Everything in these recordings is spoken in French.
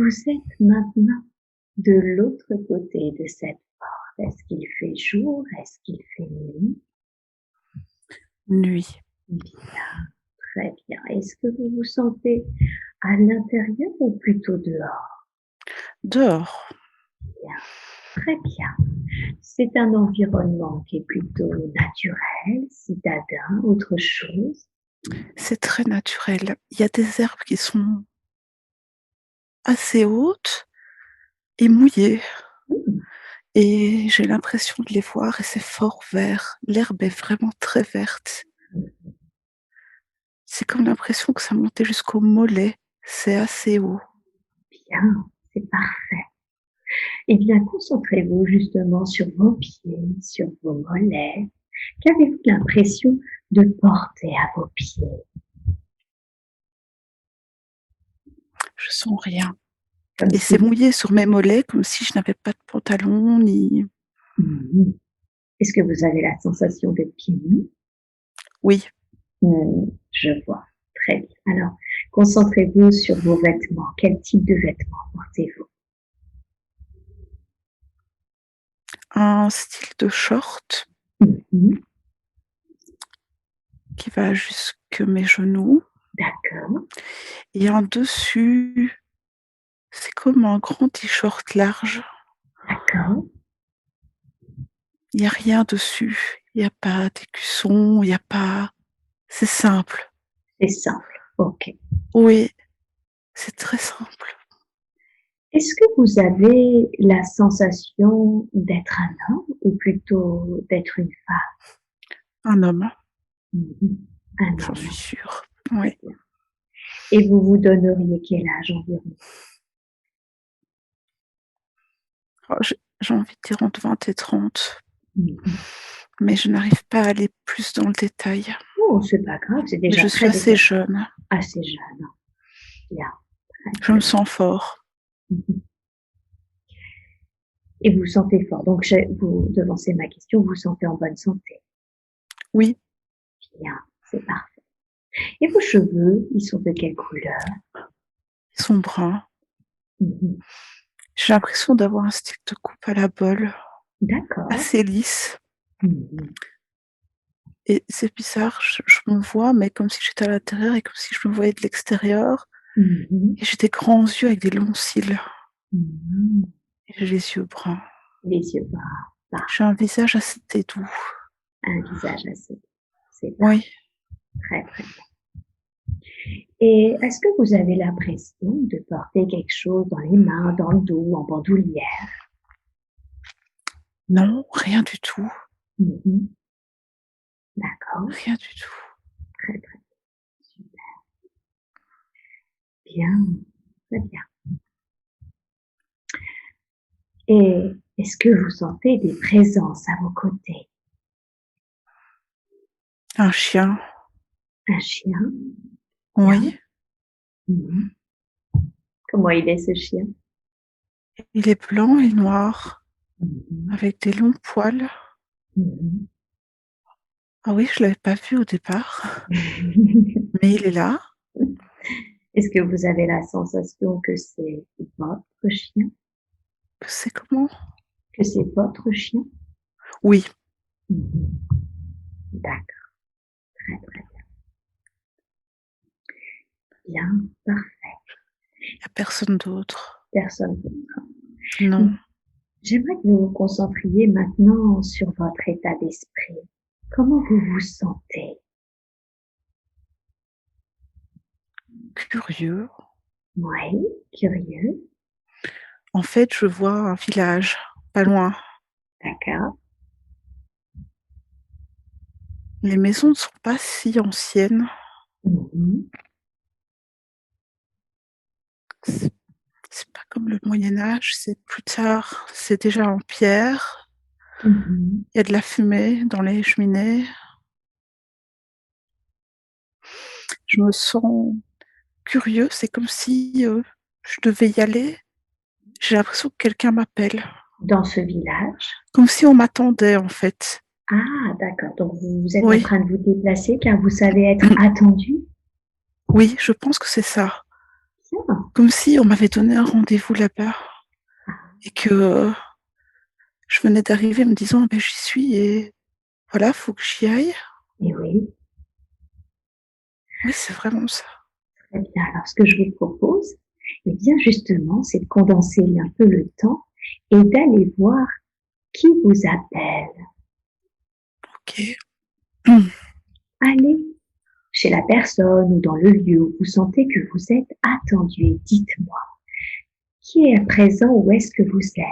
vous êtes maintenant de l'autre côté de cette porte? Est-ce qu'il fait jour? Est-ce qu'il fait nuit? Nuit. Bien, très bien. Est-ce que vous vous sentez à l'intérieur ou plutôt dehors? Dehors. Bien, très bien. C'est un environnement qui est plutôt naturel, citadin, autre chose? C'est très naturel. Il y a des herbes qui sont assez hautes et mouillées Mmh, et j'ai l'impression de les voir et c'est fort vert. L'herbe est vraiment très verte. C'est comme l'impression que ça montait jusqu'au mollet. C'est assez haut. bien, c'est parfait. Eh bien, concentrez-vous justement sur vos pieds, sur vos mollets. Qu'avez-vous l'impression de porter à vos pieds? Je sens rien Comme et c'est si mouillé sur mes mollets comme si je n'avais pas de pantalon ni mmh. Est-ce que vous avez la sensation d'être pieds nus? oui, Je vois. Très bien. Alors, concentrez-vous sur vos vêtements. Quel type de vêtements portez-vous? un style de short Mmh. qui va jusque mes genoux D'accord, et en dessus, c'est comme un grand t-shirt large. d'accord. Il y a rien dessus. Il y a pas d'écusson, il y a pas c'est simple. C'est simple. OK. Oui, c'est très simple. Est-ce que vous avez la sensation d'être un homme ou plutôt d'être une femme? Un homme, Un j'en suis homme, sûre. très Oui. bien. Et vous vous donneriez quel âge environ? Oh, j'ai envie de dire entre 20 et 30, Mmh. mais je n'arrive pas à aller plus dans le détail. Oh, c'est pas grave, c'est Mais déjà je suis très assez détaillé. jeune. Assez jeune. Bien, très, Je me très bien. sens fort. Mmh. Et vous vous sentez fort. Donc vous devancez ma question, vous vous sentez en bonne santé? Oui, Bien, c'est parfait. Et vos cheveux, ils sont de quelle couleur? ils sont bruns. Mmh. J'ai l'impression d'avoir un style de coupe à la bolle, D'accord. assez lisse Mmh. et c'est bizarre, je me vois, mais comme si j'étais à l'intérieur et comme si je me voyais de l'extérieur Mmh. et j'ai des grands yeux avec des longs cils Mmh. et j'ai les yeux bruns. Les yeux bruns, J'ai parfait. un visage assez doux. Un visage assez c'est parfait, Oui, très, très bien. Et est-ce que vous avez l'impression de porter quelque chose dans les mains, dans le dos, en bandoulière? non, rien du tout, Mmh. D'accord, rien du tout. très, très super, bien, très bien. Et est-ce que vous sentez des présences à vos côtés? Un chien, Un chien? Bien. oui, Mmh. Comment il est ce chien? il est blanc et noir, Mmh. avec des longs poils. Mmh. Ah oui, je l'avais pas vu au départ, mais il est là. Est-ce que vous avez la sensation que c'est votre chien? C'est comment? Que c'est votre chien? Oui, Mmh. D'accord, très, très bien, parfait. il y a personne d'autre. Personne d'autre. Non, Mmh. J'aimerais que vous vous concentriez maintenant sur votre état d'esprit. Comment vous vous sentez? curieux. Oui, curieux, En fait, je vois un village, pas loin. d'accord. Les maisons ne sont pas si anciennes. Mmh. C'est c'est pas comme le Moyen Âge, c'est plus tard, c'est déjà en pierre. Mmh. Il y a de la fumée dans les cheminées. Je me sens curieuse, c'est comme si, je devais y aller. J'ai l'impression que quelqu'un m'appelle, Dans ce village? comme si on m'attendait, en fait. Ah d'accord, donc vous êtes en Oui, train de vous déplacer car vous savez être attendu? oui, je pense que c'est ça. Bien, comme si on m'avait donné un rendez-vous là-bas et que je venais d'arriver en me disant: «Ah beh, j'y suis et voilà, faut que j'y aille». Et oui, Oui, c'est vraiment ça. très bien. Alors, ce que je vous propose, eh bien, justement, c'est de condenser un peu le temps et d'aller voir qui vous appelle. OK. Allez chez la personne ou dans le lieu où vous sentez que vous êtes attendu et dites-moi qui est à présent, où est-ce que vous êtes?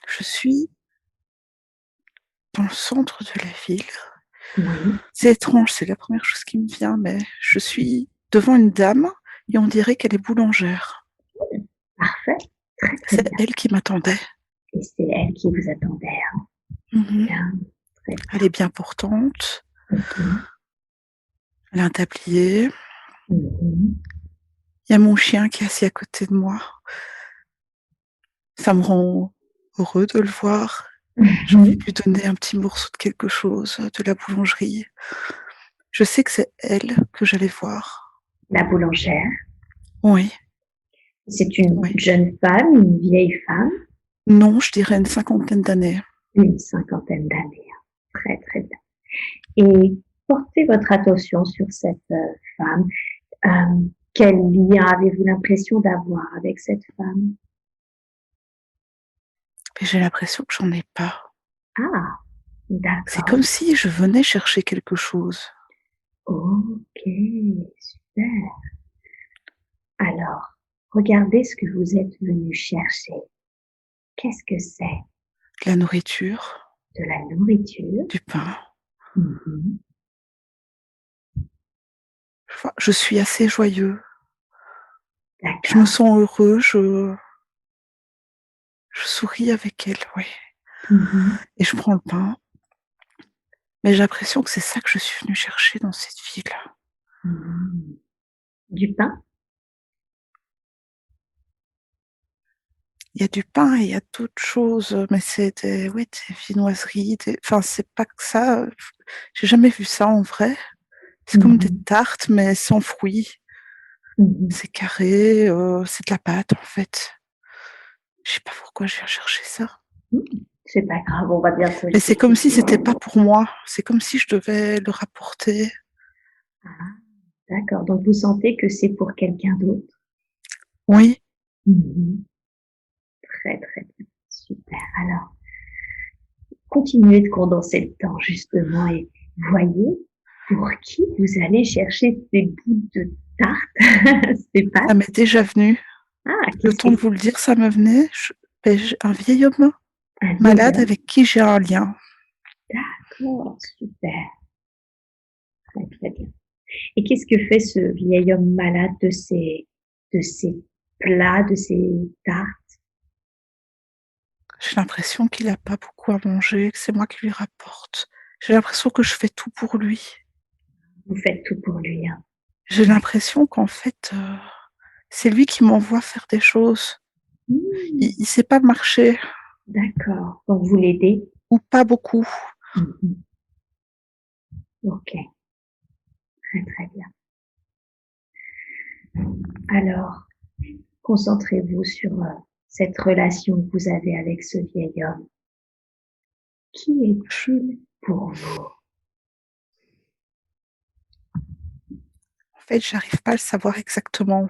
Je suis dans le centre de la ville. Oui, C'est étrange, c'est la première chose qui me vient, mais je suis devant une dame et on dirait qu'elle est boulangère. parfait, très, très C'est bien. elle qui m'attendait. Et c'est elle qui vous attendait, hein? Mmh. Bien, très Elle bien. est bien portante, OK. elle a un tablier. Mmh. Il y a mon chien qui est assis à côté de moi. Ça me rend heureux de le voir. J'ai envie de Mmh. lui donner un petit morceau de quelque chose, de la boulangerie. Je sais que c'est elle que j'allais voir. La boulangère, Oui, c'est une oui. jeune femme, une vieille femme? Non, je dirais une cinquantaine d'années. Une cinquantaine d'années, hein. Très, très bien. Et portez votre attention sur cette, femme. Quel lien avez-vous l'impression d'avoir avec cette femme? Mais j'ai l'impression que j'en ai pas. Ah! C'est D'accord. comme si je venais chercher quelque chose. OK, super. Alors, regardez ce que vous êtes venu chercher. Qu'est-ce que c'est? De la nourriture, De la nourriture? du pain. Mmh. Enfin, je suis assez joyeux. Je me D'accord. sens heureux, je souris avec elle, oui, Mmh. et je prends le pain, mais j'ai l'impression que c'est ça que je suis venue chercher dans cette ville. Mmh. Du pain? Il y a du pain et il y a d'autres choses, mais c'est des oui, des viennoiseries, des enfin, c'est pas que ça, j'ai jamais vu ça en vrai. C'est comme des Mmh. tartes, mais sans fruits. Mmh. C'est carré, c'est de la pâte, en fait. Je sais pas pourquoi je viens chercher ça, Mmh. C'est pas grave, on va bientôt mais c'est comme essayer. si c'était pas pour moi. C'est comme si je devais le rapporter. Ah, d'accord, donc vous sentez que c'est pour quelqu'un d'autre? Oui, Mmh. Très, très bien, super. Alors, continuez de condenser le temps justement et voyez pour qui vous allez chercher ces bouts de tarte, ces pâtes. ça m'est déjà venu. Ah, Le qu'est-ce temps que de vous le dire, ça me venait, un vieil homme un vieil malade homme? avec qui j'ai un lien. D'accord, super, très, très bien. Et qu'est-ce que fait ce vieil homme malade de ces plats, de ces tartes? J'ai l'impression qu'il a pas beaucoup à manger, que c'est moi qui lui rapporte. J'ai l'impression que je fais tout pour lui. Vous faites tout pour lui, hein? J'ai Ouais. l'impression qu'en fait, c'est lui qui m'envoie faire des choses. Mmh, Il sait pas marcher d'accord, donc vous l'aidez? ou pas beaucoup. Mmh. OK, très, très bien. Alors, concentrez-vous sur, cette relation que vous avez avec ce vieil homme. Qui est-il pour vous? En fait, j'arrive pas à le savoir exactement.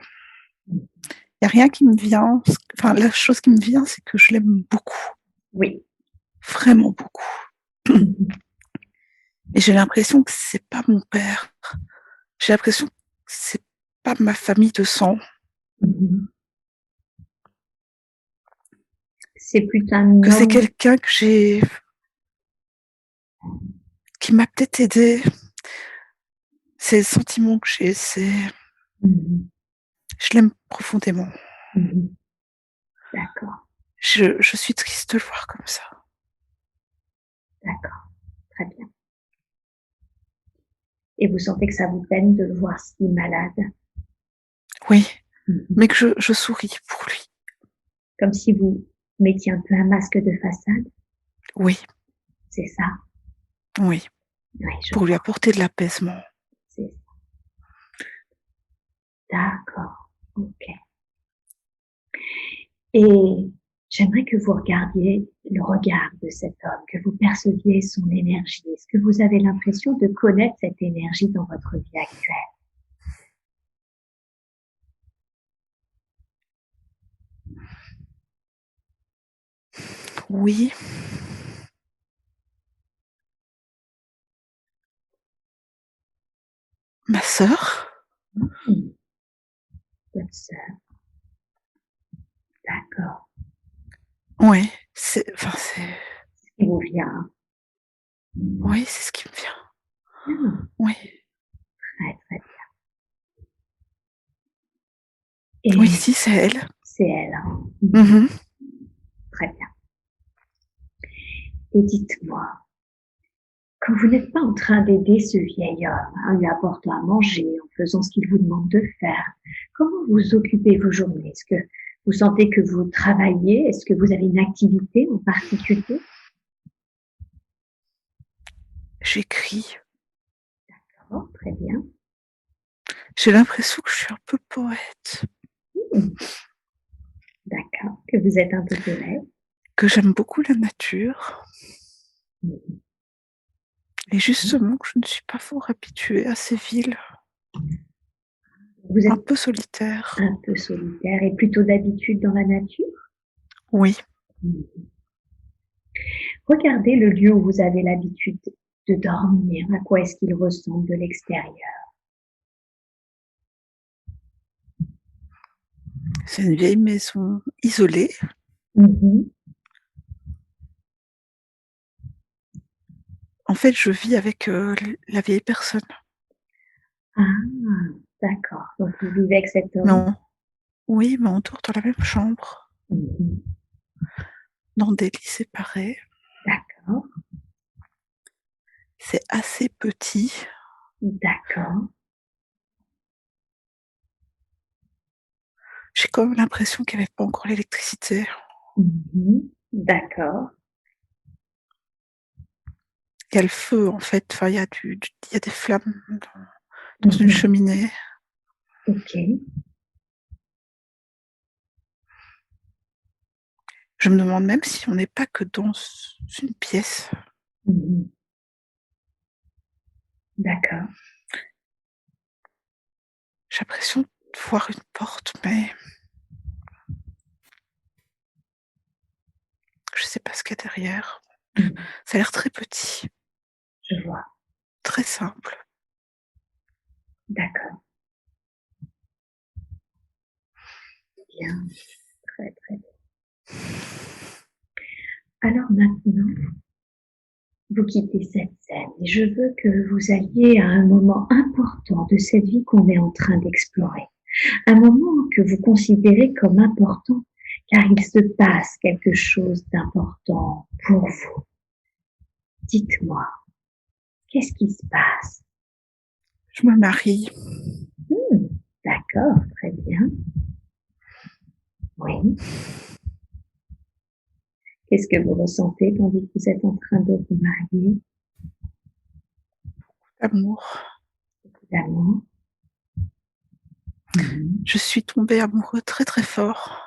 Mmh. Il y a rien qui me vient. Enfin, la chose qui me vient, c'est que je l'aime beaucoup, Oui. vraiment beaucoup. Mmh. Et j'ai l'impression que c'est pas mon père. J'ai l'impression que c'est pas ma famille de sang, Mmh. C'est plutôt un que c'est homme. quelqu'un qui m'a peut-être aidée. C'est le sentiment que j'ai, Mmh. je l'aime profondément. Mmh. D'accord, Je suis triste de le voir comme ça. d'accord, très bien. Et vous sentez que ça vous peine de le voir si malade? Oui, Mmh. mais que je souris pour lui. Comme si vous mettiez un peu un masque de façade, Oui, c'est ça? oui, Oui, je pour lui crois, apporter de l'apaisement. c'est D'accord. Ok. Et j'aimerais que vous regardiez le regard de cet homme, que vous perceviez son énergie. Est-ce que vous avez l'impression de connaître cette énergie dans votre vie actuelle? Oui. Ma sœur? Votre sœur. D'accord. Ouais, Ce qui vous vient. oui, c'est ce qui me vient. Ah, Oui. très, très bien. Oui, Et si, c'est elle. c'est elle. Hein. Mmh. Très bien. Et dites-moi, quand vous n'êtes pas en train d'aider ce vieil homme, en lui apportant à manger, en faisant ce qu'il vous demande de faire, comment vous occupez vos journées? Est-ce que vous sentez que vous travaillez? Est-ce que vous avez une activité en particulier? J'écris. Oh, très bien. J'ai l'impression que je suis un peu poète, Mmh. D'accord, que vous êtes un peu poète. que j'aime beaucoup la nature Mmh. et justement que je ne suis pas fort habituée à ces villes Vous un êtes peu solitaires. un peu solitaire et plutôt d'habitude dans la nature? Oui, Mmh. Regardez le lieu où vous avez l'habitude de dormir. À quoi est-ce qu'il ressemble de l'extérieur? c'est une vieille maison isolée. Mmh. En fait, je vis avec, la vieille personne, Ah, d'accord. Donc vous vivez avec cet mais homme? on dort dans la même chambre, Mmh. dans des lits séparés. D'accord, C'est assez petit. d'accord. J'ai quand même l'impression qu'il y avait pas encore l'électricité. D'accord. Il y a le feu, en fait, enfin, il y a des flammes dans une Mmh. cheminée. OK. Je me demande même si on n'est pas que dans une pièce. Mmh. D'accord. J'ai l'impression de voir une porte, mais je sais pas ce qu'il y a derrière. Mmh. Ça a l'air très petit, Je vois. très simple. D'accord. Bien. Très, très bien. Alors maintenant, vous quittez cette scène et je veux que vous alliez à un moment important de cette vie qu'on est en train d'explorer. Un moment que vous considérez comme important car il se passe quelque chose d'important pour vous. Dites-moi, qu'est-ce qui se passe? Je me marie. Mmh, d'accord, très bien. Oui. Qu'est-ce que vous ressentez tandis que vous êtes en train de vous marier? L'amour. Beaucoup d'amour. Mmh. Je suis tombée amoureux très, très fort.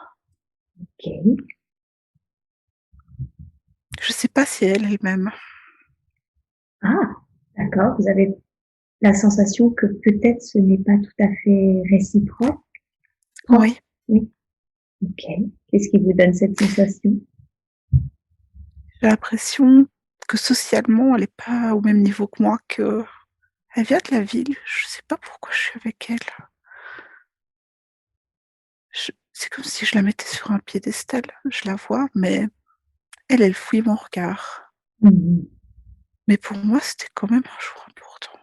OK. Je sais pas si elle-même. Ah, d'accord. Vous avez la sensation que peut-être ce n'est pas tout à fait réciproque? Propre? Oui, Oui. OK. Qu'est-ce qui vous donne cette sensation? j'ai l'impression que socialement, elle est pas au même niveau que moi, qu'elle vient de la ville. Je sais pas pourquoi je suis avec elle. C'est comme si je la mettais sur un piédestal. Je la vois, mais elle fouille mon regard. Mmh. Mais pour moi, c'était quand même un jour important.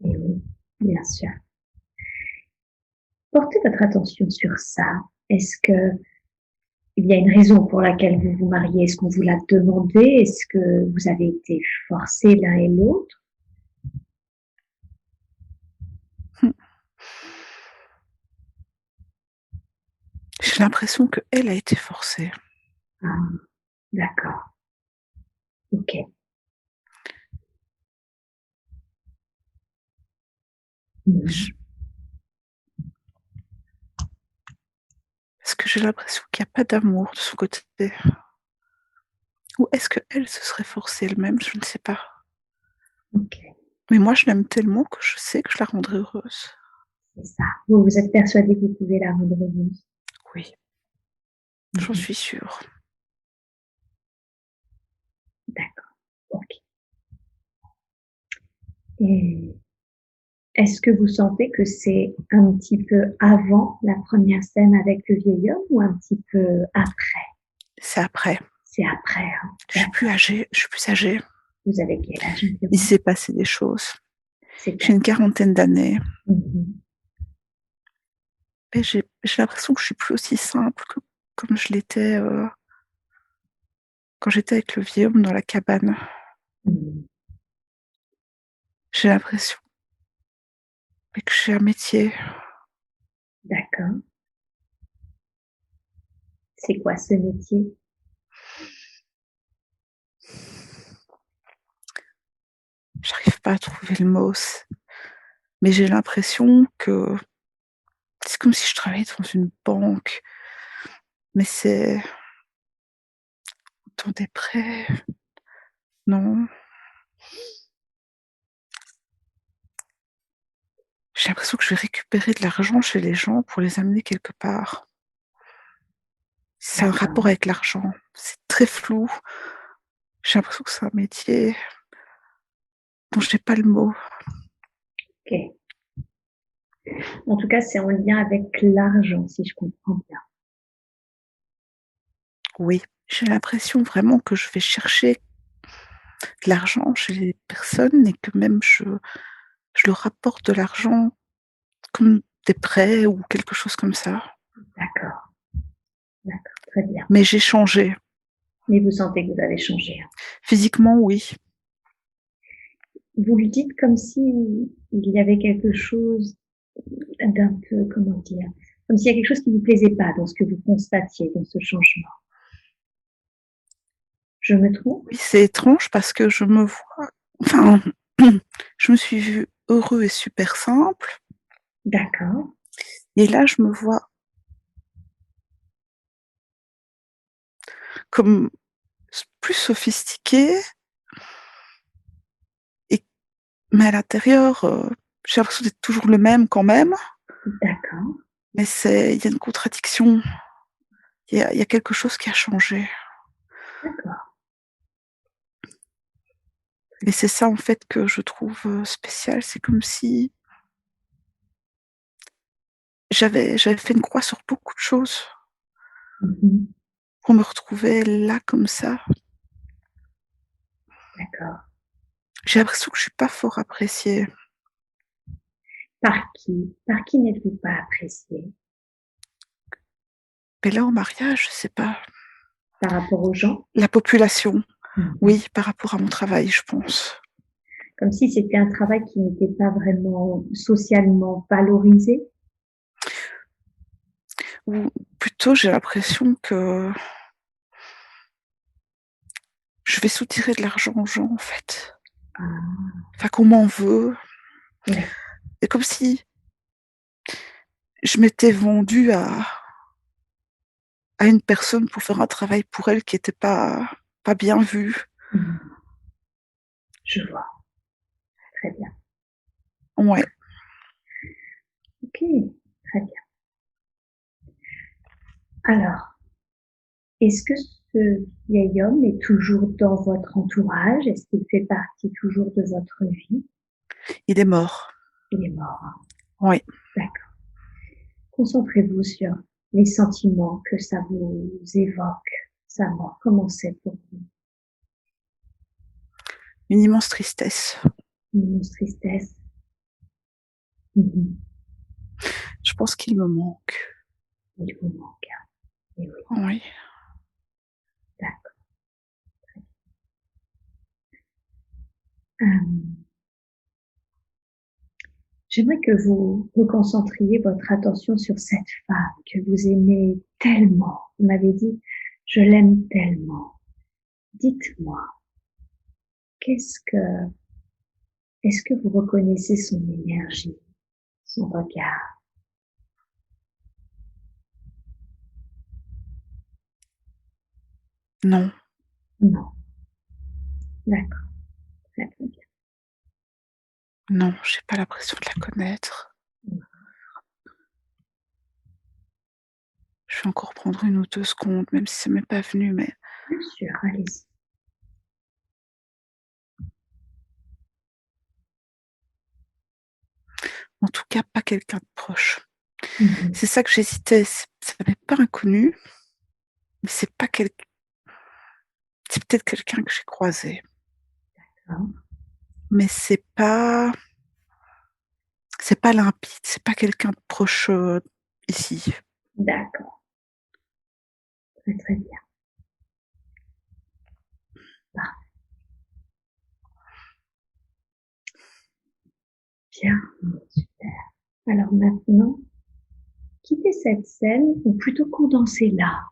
Et oui, bien sûr. Portez votre attention sur ça. Est-ce qu'il y a une raison pour laquelle vous vous mariez? Est-ce qu'on vous l'a demandé? Est-ce que vous avez été forcés l'un et l'autre? Mmh. J'ai l'impression qu'elle a été forcée. Ah, d'accord. OK. Mmh. Je que j'ai l'impression qu'il y a pas d'amour de son côté. Ou est-ce qu'elle se serait forcée elle-même? Je ne sais pas. OK, Mais moi, je l'aime tellement que je sais que je la rendrai heureuse. c'est ça. Vous, vous êtes persuadé que vous pouvez la rendre heureuse? Oui, j'en Mmh. suis sûre. D'accord, OK. Et est-ce que vous sentez que c'est un petit peu avant la première scène avec le vieil homme ou un petit peu après? C'est après. C'est après, hein? Je suis plus D'accord. âgée, je suis plus âgée. Vous avez quel âge Il environ? s'est passé des choses. J'ai une C'est-à-dire? quarantaine d'années Mmh. et j'ai l'impression que je suis plus aussi simple que comme je l'étais, quand j'étais avec le vieux homme dans la cabane. Mmh. J'ai l'impression, que j'ai un métier. D'accord. C'est quoi ce métier? J'arrive pas à trouver le mot, mais j'ai l'impression que c'est comme si je travaillais dans une banque, mais c'est dans des prêts, non. J'ai l'impression que je vais récupérer de l'argent chez les gens pour les amener quelque part. C'est un D'accord, rapport avec l'argent, c'est très flou. J'ai l'impression que c'est un métier dont je n'ai pas le mot. OK. En tout cas, c'est en lien avec l'argent, si je comprends bien. Oui, j'ai l'impression vraiment que je vais chercher de l'argent chez les personnes et que même je leur apporte de l'argent comme des prêts ou quelque chose comme ça. D'accord, d'accord, très bien. Mais j'ai changé. Mais vous sentez que vous avez changé, hein? Physiquement, oui. Vous le dites comme si il y avait quelque chose d'un peu, comment dire? Comme s'il y a quelque chose qui vous plaisait pas dans ce que vous constatiez, dans ce changement. Je me trompe? Oui, c'est étrange parce que je me vois enfin, je me suis vue heureux et super simple D'accord, et là, je me vois comme plus sophistiquée et mais à l'intérieur, j'ai l'impression d'être toujours le même quand même, d'accord, mais il y a une contradiction. Il y a quelque chose qui a changé d'accord. et c'est ça, en fait, que je trouve, spécial. C'est comme si j'avais fait une croix sur beaucoup de choses Mmh. pour me retrouver là, comme ça. D'accord. J'ai l'impression que je suis pas fort appréciée. Par qui? Par qui n'êtes-vous pas apprécié? Mais là, au mariage, je sais pas. Par rapport aux gens? La population, Mmh. oui, par rapport à mon travail, je pense. Comme si c'était un travail qui n'était pas vraiment socialement valorisé? Ou plutôt, j'ai l'impression que je vais soutirer de l'argent aux gens, en fait. Ah, Enfin, qu'on m'en veut. ouais, C'est comme si je m'étais vendue à une personne pour faire un travail pour elle qui était pas bien vu. mmh, je vois, très bien. Ouais, OK, très bien. Alors, est-ce que ce vieil homme est toujours dans votre entourage? Est-ce qu'il fait partie toujours de votre vie? il est mort. Il est mort, hein? Oui, D'accord. Concentrez-vous sur les sentiments que ça vous évoque, sa mort. Comment c'est pour vous? une immense tristesse. Une immense tristesse? Mmh. Je pense qu'il me manque. Il vous manque, hein? Et oui, Oui. d'accord. Hem, J'aimerais que vous reconcentriez votre attention sur cette femme que vous aimez tellement. Vous m'avez dit: «Je l'aime tellement». Dites-moi, qu'est-ce que est-ce que vous reconnaissez son énergie, son regard? Non, Non. D'accord. Très, très bien. non, j'ai pas l'impression de la connaître. Je vais encore prendre 1 ou 2 secondes, même si ça m'est pas venu, mais Bien sûr, allez-y. en tout cas pas quelqu'un de proche. Mmh. C'est ça que j'hésitais, ça m'est pas inconnu, mais c'est peut-être quelqu'un que j'ai croisé, D'accord. mais c'est pas limpide, c'est pas quelqu'un de proche, ici. D'accord. Très, très bien. Parfait. Bien. Super. Alors maintenant, quittez cette scène ou plutôt condensez-la.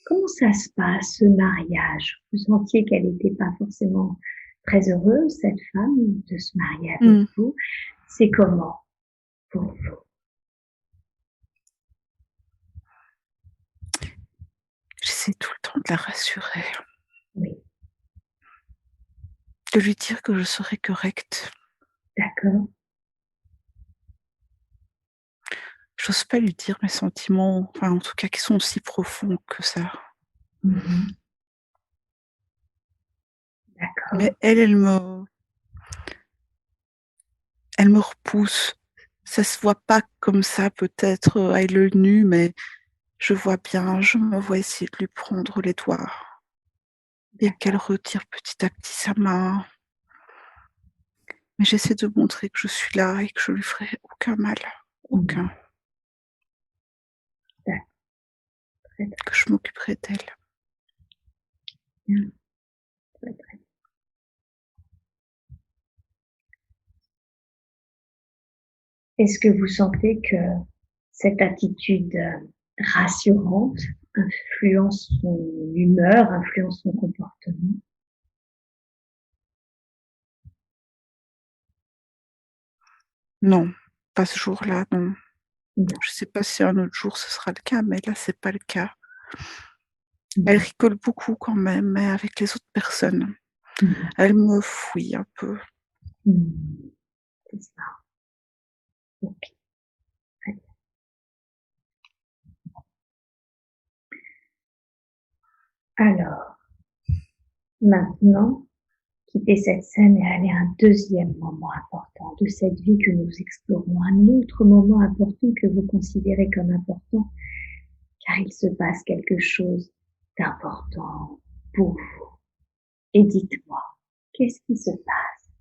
Comment ça se passe, ce mariage? Vous sentiez qu'elle n'était pas forcément très heureuse, cette femme, de se marier avec Mmh. vous. C'est comment pour vous? J'essaie tout le temps de la rassurer, Oui, de lui dire que je serai correcte. d'accord. J'ose pas lui dire mes sentiments, enfin en tout cas qui sont aussi profonds que ça. Mmh. D'accord. Mais elle me repousse. Ça se voit pas comme ça peut-être, à l'œil nu, mais je vois bien, je me vois essayer de lui prendre les doigts et qu'elle D'accord. retire petit à petit sa main. Mais j'essaie de montrer que je suis là et que je lui ferai aucun mal, aucun, Mmh. D'accord. Très, très que je m'occuperai d'elle. bien. Très, très bien. Est-ce que vous sentez que cette attitude, rassurante influence son humeur, influence son comportement? Non, pas ce jour-là, non. Non. Je sais pas si un autre jour ce sera le cas, mais là, c'est pas le cas. Elle Mmh. rigole beaucoup quand même, mais avec les autres personnes. Mmh. Elle me fouille un peu. Mmh. C'est ça. OK. Très bien. Alors, maintenant, quittez cette scène et allez à un deuxième moment important de cette vie que nous explorons, un autre moment important que vous considérez comme important, car il se passe quelque chose d'important pour vous. Et dites-moi, qu'est-ce qui se passe?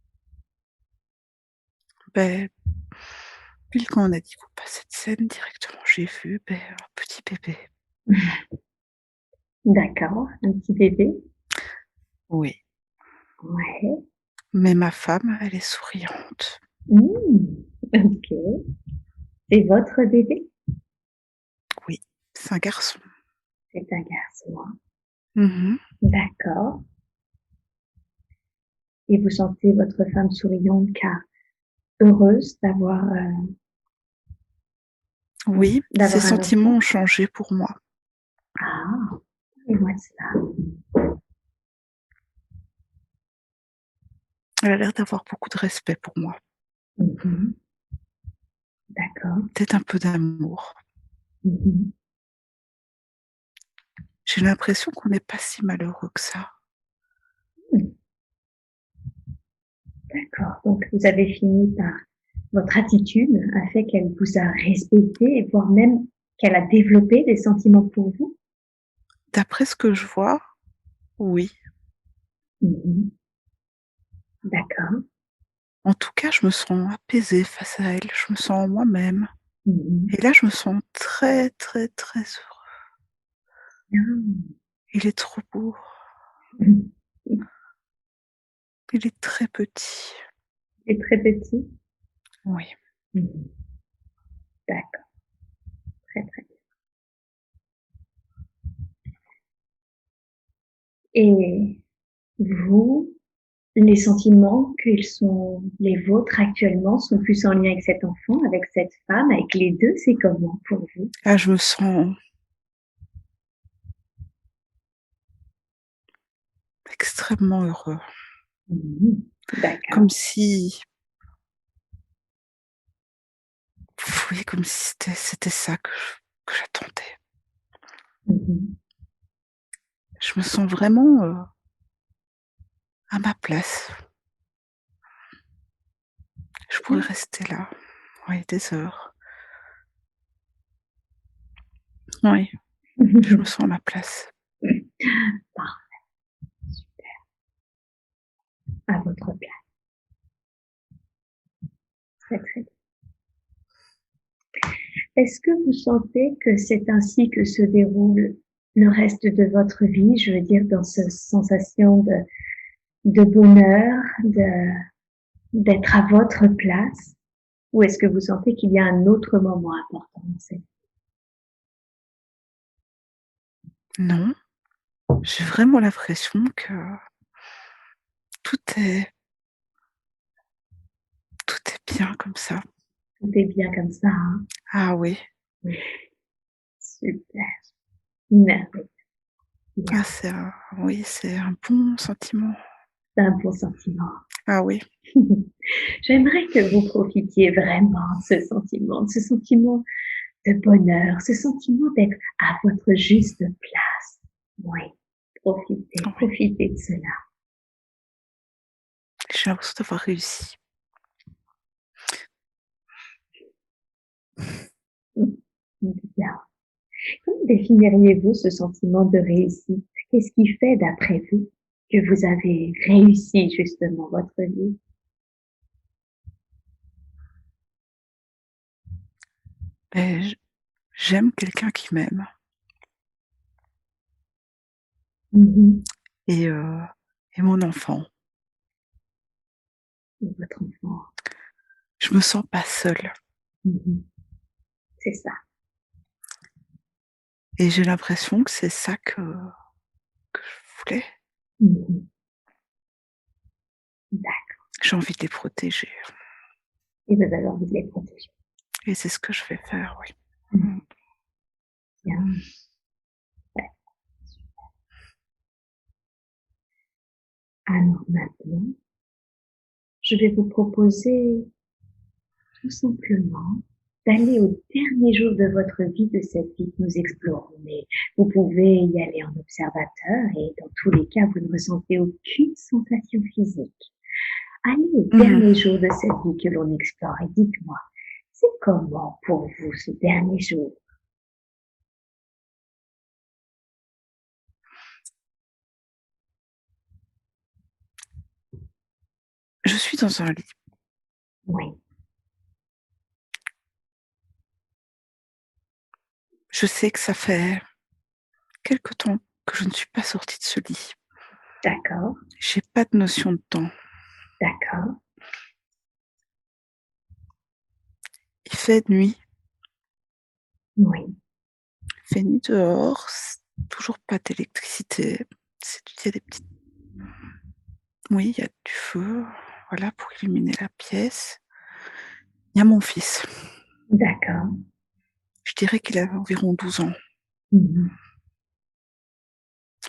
Beh, pile quand on a dit qu'on passait de scène, directement j'ai vu, un petit bébé. D'accord, un petit bébé? Oui, Ouais. mais ma femme, elle est souriante. Mmh, OK. C'est votre bébé? Oui, c'est un garçon. C'est un garçon, hein? Mmh. D'accord. Et vous sentez votre femme souriante car heureuse Oui, ses d'avoir un sentiments enfant? ont changé pour moi. Ah! Parlez-moi de cela. Elle a l'air d'avoir beaucoup de respect pour moi. Mmh mh. D'accord. Peut-être un peu d'amour. Mmh mh. J'ai l'impression qu'on n'est pas si malheureux que ça. Mmh, d'accord. Donc vous avez fini par votre attitude a fait qu'elle vous a respecté et voire même qu'elle a développé des sentiments pour vous? D'après ce que je vois, oui. Mmh mh. D'accord. En tout cas, je me sens apaisée face à elle, je me sens moi-même Mmh mh. et là, je me sens très, très, très heureux. Bien. Il est trop beau, Mmh. il est très petit. Et très petit? Oui. Mmh mh. D'accord, très, très bien. Et vous, les sentiments qu'ils sont les vôtres actuellement sont plus en lien avec cet enfant, avec cette femme, avec les 2, c'est comment pour vous? Là, je me sens extrêmement heureux. Mmh. D'accord. Comme si oui, comme si c'était ça que j'attendais. Mmh mh. Je me sens vraiment, à ma place. Je pourrais Mmh. rester là, oui, des heures. Oui, je me sens à ma place. Parfait, à votre place. Très, très bien. Est-ce que vous sentez que c'est ainsi que se déroule le reste de votre vie? Je veux dire dans cette sensation de bonheur, d'être à votre place? Ou est-ce que vous sentez qu'il y a un autre moment important dans cette vie? Non, j'ai vraiment l'impression que tout est tout est bien comme ça. Tout est bien comme ça, hein? Ah oui, Oui, super, merveilleux, ah bien, oui, c'est un bon sentiment. c'est un bon sentiment. Ah oui, J'aimerais que vous profitiez vraiment de ce sentiment de bonheur, ce sentiment d'être à votre juste place. Oui, profitez, oui, profitez de cela. j'ai l'impression d'avoir réussi. Bien. Comment définiriez-vous ce sentiment de réussite? Qu'est-ce qui fait, d'après vous, que vous avez réussi justement votre vie? Et j'aime quelqu'un qui m'aime Mmh. et et mon enfant. Et votre enfant. Je me sens pas seule Mmh. C'est ça. et j'ai l'impression que c'est ça que je voulais. Mmh. D'accord, J'ai envie de les protéger et vous avez envie de les protéger. et c'est ce que je vais faire, oui. Mmh. Mmh. Bien. Ouais. Alors maintenant, je vais vous proposer tout simplement d'aller au dernier jour de votre vie, de cette vie que nous explorons. Mais vous pouvez y aller en observateur et dans tous les cas, vous ne ressentez aucune sensation physique. Allez au dernier Mmh. jour de cette vie que l'on explore et dites-moi, c'est comment pour vous ce dernier jour? Je suis dans un lit. Oui, Je sais que ça fait quelque temps que je ne suis pas sortie de ce lit. d'accord, J'ai pas de notion de temps. d'accord, Il fait nuit, oui, il fait nuit dehors, toujours pas d'électricité. Il y a des petites oui, il y a du feu, voilà, pour illuminer la pièce. Il y a mon fils. d'accord. Je dirais qu'il a environ 12 ans. Mmh.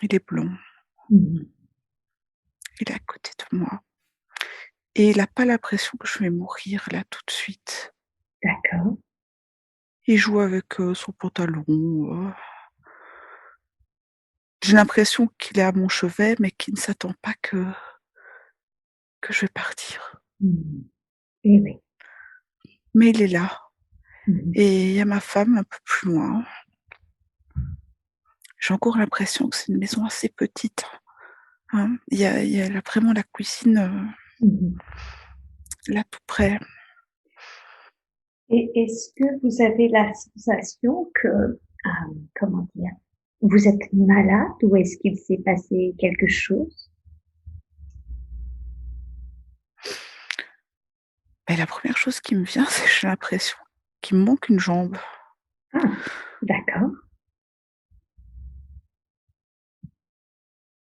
Il est blond, Mmh. il est à côté de moi et il a pas l'impression que je vais mourir là tout de suite. D'accord. Il joue avec, son pantalon, j'ai l'impression qu'il est à mon chevet, mais qu'il ne s'attend pas que je vais partir. Mmh. Et oui. Mais il est là Mmh. et il y a ma femme un peu plus loin. J'ai encore l'impression que c'est une maison assez petite, hein. Il y a là vraiment la cuisine, Mmh. là tout près. Et est-ce que vous avez la sensation que, comment dire? Vous êtes malade ou est-ce qu'il s'est passé quelque chose? Et la première chose qui me vient, c'est que j'ai l'impression qu'il me manque une jambe. Ah, d'accord,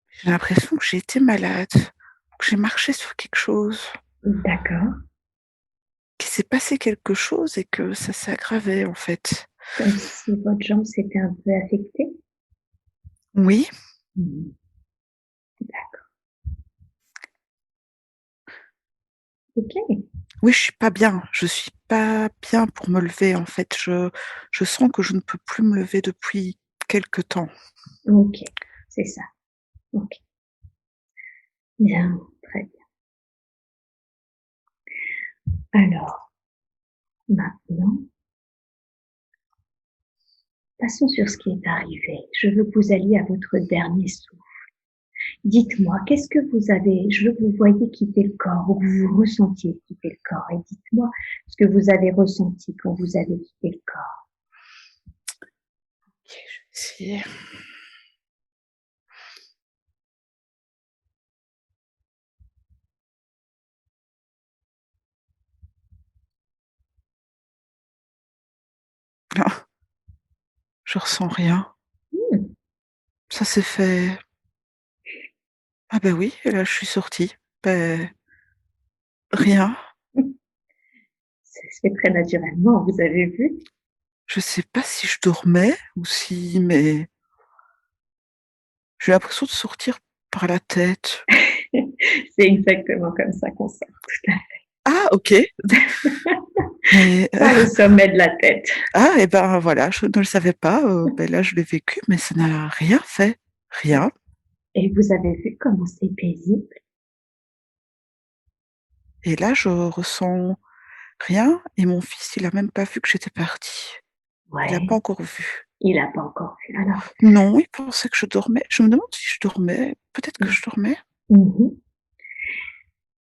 J'ai l'impression que j'ai été malade, que j'ai marché sur quelque chose, d'accord. qu'il s'est passé quelque chose et que ça s'est aggravé, en fait. Comme si votre jambe s'était un peu affectée? Oui, Mmh. D'accord. OK. Oui, je suis pas bien. Je suis pas bien pour me lever, en fait. Je sens que je ne peux plus me lever depuis quelque temps. OK. C'est ça. OK. Bien, très bien. Alors, maintenant, passons sur ce qui est arrivé. Je veux que vous alliez à votre dernier souffle. Dites-moi, qu'est-ce que vous avez je veux que vous voyiez quitter le corps ou que vous ressentiez quitter le corps et dites-moi ce que vous avez ressenti quand vous avez quitté le corps. OK, je vais essayer. Ah, je ressens rien. Mmh, Ça s'est fait ah ben oui, et là, je suis sortie. Beh, rien. ça se fait très naturellement, vous avez vu? Je sais pas si je dormais ou si mais j'ai l'impression de sortir par la tête. C'est exactement comme ça qu'on sort, tout à Ah OK, mais par le sommet de la tête. ah et ben, voilà, je ne le savais pas, beh, là, je l'ai vécu, mais ça n'a rien fait. Rien. Et vous avez vu comment c'est paisible? Et là, je ressens rien et mon fils, il a même pas vu que j'étais partie. Il a pas Ouais, encore vu. il a pas encore vu. Alors, Non, il pensait que je dormais. Je me demande si je dormais. Peut-être que je dormais? mmh.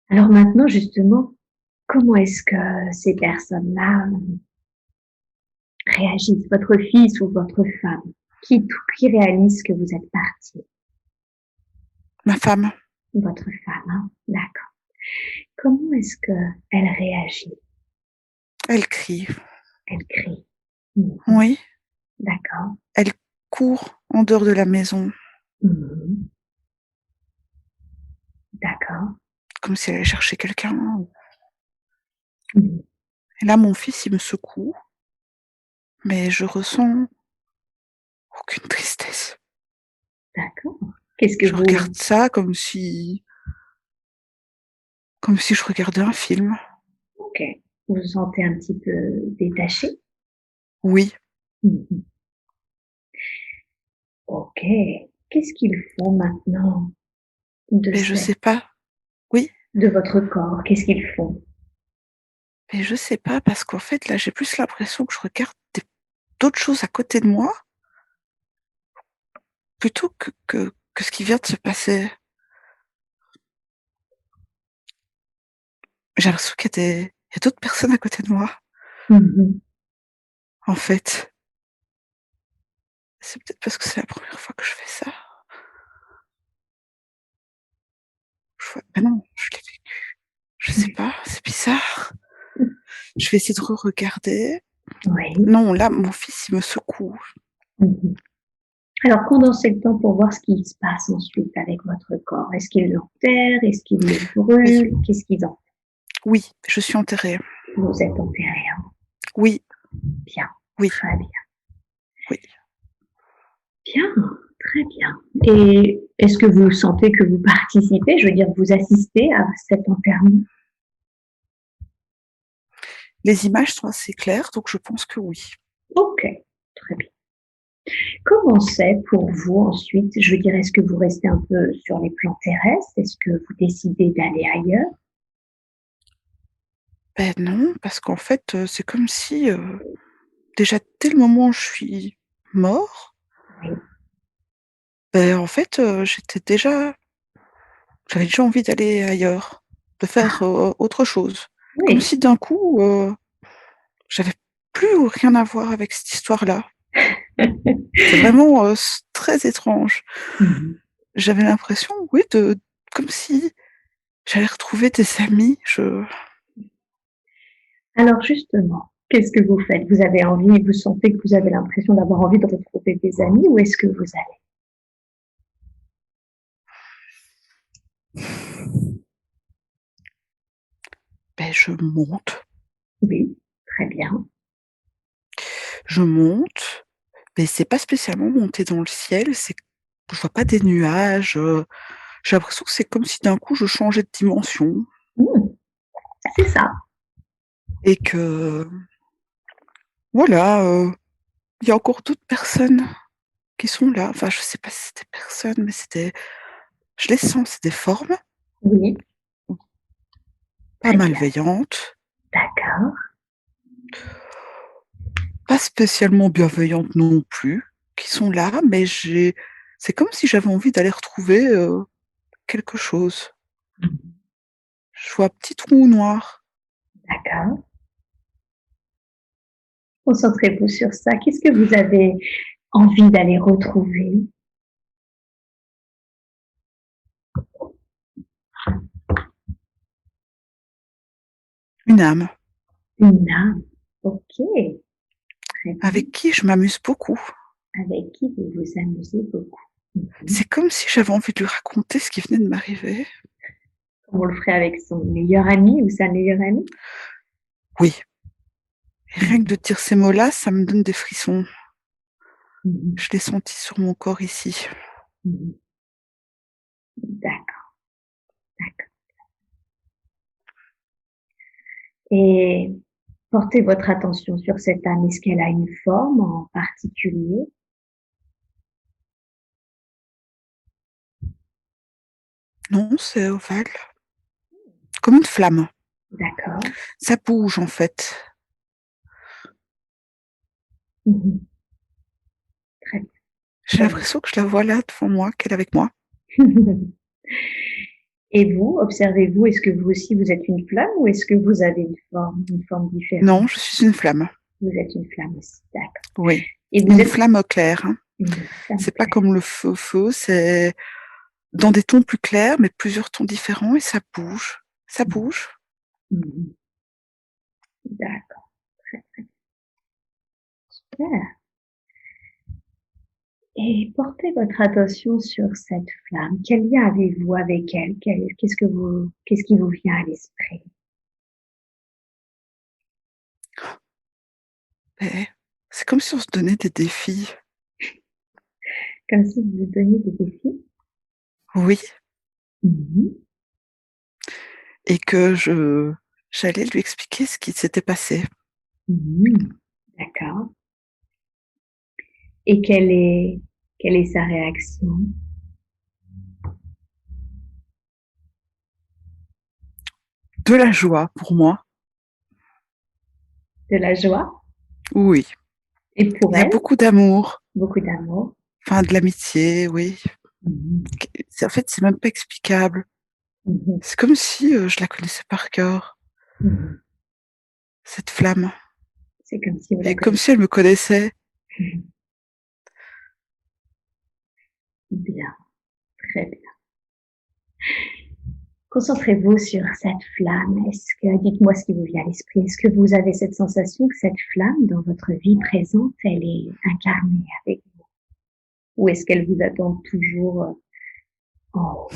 Alors maintenant, justement, comment est-ce que ces personnes-là réagissent? Votre fils ou votre femme? Qui réalise que vous êtes partis? Ma femme, Votre femme, hein? D'accord. Comment est-ce qu'elle réagit? elle crie. Elle crie. Mmh. Oui, D'accord. elle court en dehors de la maison, Mmh. D'accord. comme si elle allait chercher quelqu'un. Mmh. Et là, mon fils, il me secoue, mais je ressens aucune tristesse. D'accord. Qu'est-ce que Je vous regarde ça comme si je regardais un film. OK. Vous vous sentez un petit peu détaché? Oui, Mmh. OK. Qu'est-ce qu'ils font maintenant de mais je cette sais pas. Oui, de votre corps? Qu'est-ce qu'ils font? mais je sais pas parce qu'en fait, là, j'ai plus l'impression que je regarde d'autres choses à côté de moi plutôt que ce qui vient de se passer. J'ai l'impression qu'il y a d'autres personnes à côté de moi, Mmh. en fait. C'est peut-être parce que c'est la première fois que je fais ça. Je vois bah non, je l'ai fait. Je sais pas, c'est bizarre. Je vais essayer de re-regarder. Oui. Non, là, mon fils, il me secoue. Mmh. Alors condensez le temps pour voir ce qui se passe ensuite avec votre corps. Est-ce qu'ils l'enterrent? Est-ce qu'ils le Oui, brûlent? Qu'est-ce qu'ils en oui, je suis enterrée. Vous êtes enterré, hein? Oui, Bien, oui, très bien. oui. Bien, très bien. Et est-ce que vous sentez que vous participez, je veux dire, vous assistez à cet enterrement? Les images sont assez claires, donc je pense que oui. OK, très bien. Comment c'est pour vous ensuite? Je veux dire, est-ce que vous restez un peu sur les plans terrestres? Est-ce que vous décidez d'aller ailleurs? Ben non, parce qu'en fait, c'est comme si, déjà dès le moment où je suis mort, Oui. en fait, j'avais déjà envie d'aller ailleurs, de faire, Ah, autre chose. Comme oui. si d'un coup, j'avais plus rien à voir avec cette histoire-là. C'est vraiment, très étrange. Mmh. J'avais l'impression, oui, de comme si j'allais retrouver des amis, Alors justement, qu'est-ce que vous faites? Vous avez envie vous sentez que vous avez l'impression d'avoir envie de retrouver des amis ou est-ce que vous allez? je monte, Oui, très bien. je monte, mais c'est pas spécialement monter dans le ciel, c'est je vois pas des nuages, j'ai l'impression que c'est comme si d'un coup je changeais de dimension. Mmh. C'est ça. et que voilà, il y a encore d'autres personnes qui sont là. Enfin, je sais pas si c'est des personnes, mais je les sens, c'est des formes, Oui, pas très bien. malveillantes, D'accord. pas spécialement bienveillantes non plus, qui sont là, mais c'est comme si j'avais envie d'aller retrouver, quelque chose. Je vois un petit trou noir, D'accord. Concentrez-vous sur ça. Qu'est-ce que vous avez envie d'aller retrouver? une âme, Une âme. Ok. Très bien. avec qui je m'amuse beaucoup. Avec qui vous vous amusez beaucoup. C'est comme si j'avais envie de lui raconter ce qui venait de m'arriver. Comme on le ferait avec son meilleur ami ou sa meilleure amie. Oui, et rien que de dire ces mots-là, ça me donne des frissons. Mhm. Je l'ai senti sur mon corps ici. Mhm. D'accord, d'accord. Et portez votre attention sur cette âme. Est-ce qu'elle a une forme en particulier? Non, c'est ovale, comme une flamme. D'accord. Ça bouge en fait. Mhm. Très J'ai bien. l'impression que je la vois là devant moi, qu'elle est avec moi. Et vous, observez-vous, est-ce que vous aussi vous êtes une flamme ou est-ce que vous avez une forme différente? Non, je suis une flamme. Vous êtes une flamme aussi, d'accord. Oui, Et vous une êtes flamme claire, hein. une flamme C'est pas claire. comme le feu, c'est dans des tons plus clairs, mais plusieurs tons différents et ça bouge. Ça bouge. Mhm. D'accord, très bien. Et portez votre attention sur cette flamme. Quel lien avez-vous avec elle? Qu'est-ce qui vous vient à l'esprit? Et c'est comme si on se donnait des défis. Comme si vous vous donniez des défis? Oui, Mhm. et que j'allais lui expliquer ce qui s'était passé. Mhm. D'accord. Et quelle est sa réaction? De la joie pour moi. De la joie? Oui, Et pour il y a elle? beaucoup d'amour, Beaucoup d'amour? enfin de l'amitié, oui. Mhm. En fait, c'est même pas explicable. Mhm. C'est comme si, je la connaissais par cœur, Mhm. cette flamme, C'est comme si vous la et comme connaissiez. si elle me connaissait. Mhm. Bien, très bien. Concentrez-vous sur cette flamme. Dites-moi ce qui vous vient à l'esprit. Est-ce que vous avez cette sensation que cette flamme, dans votre vie présente, elle est incarnée avec vous? Ou est-ce qu'elle vous attend toujours en haut?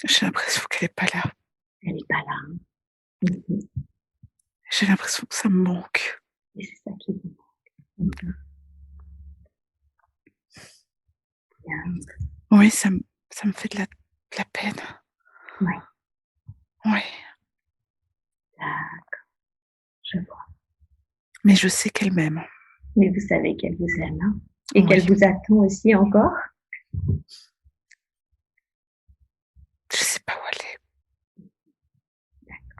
J'ai l'impression qu'elle est pas là. Elle n'est pas là, hein. Mhm. J'ai l'impression que ça me manque. Et c'est ça qui vous manque. Mhm. Bien. Oui, ça me fait de la peine. Oui, Oui, d'accord, je vois. mais je sais qu'elle m'aime. Mais vous savez qu'elle vous aime, hein, et Oui, qu'elle vous attend aussi encore. je sais pas où elle est.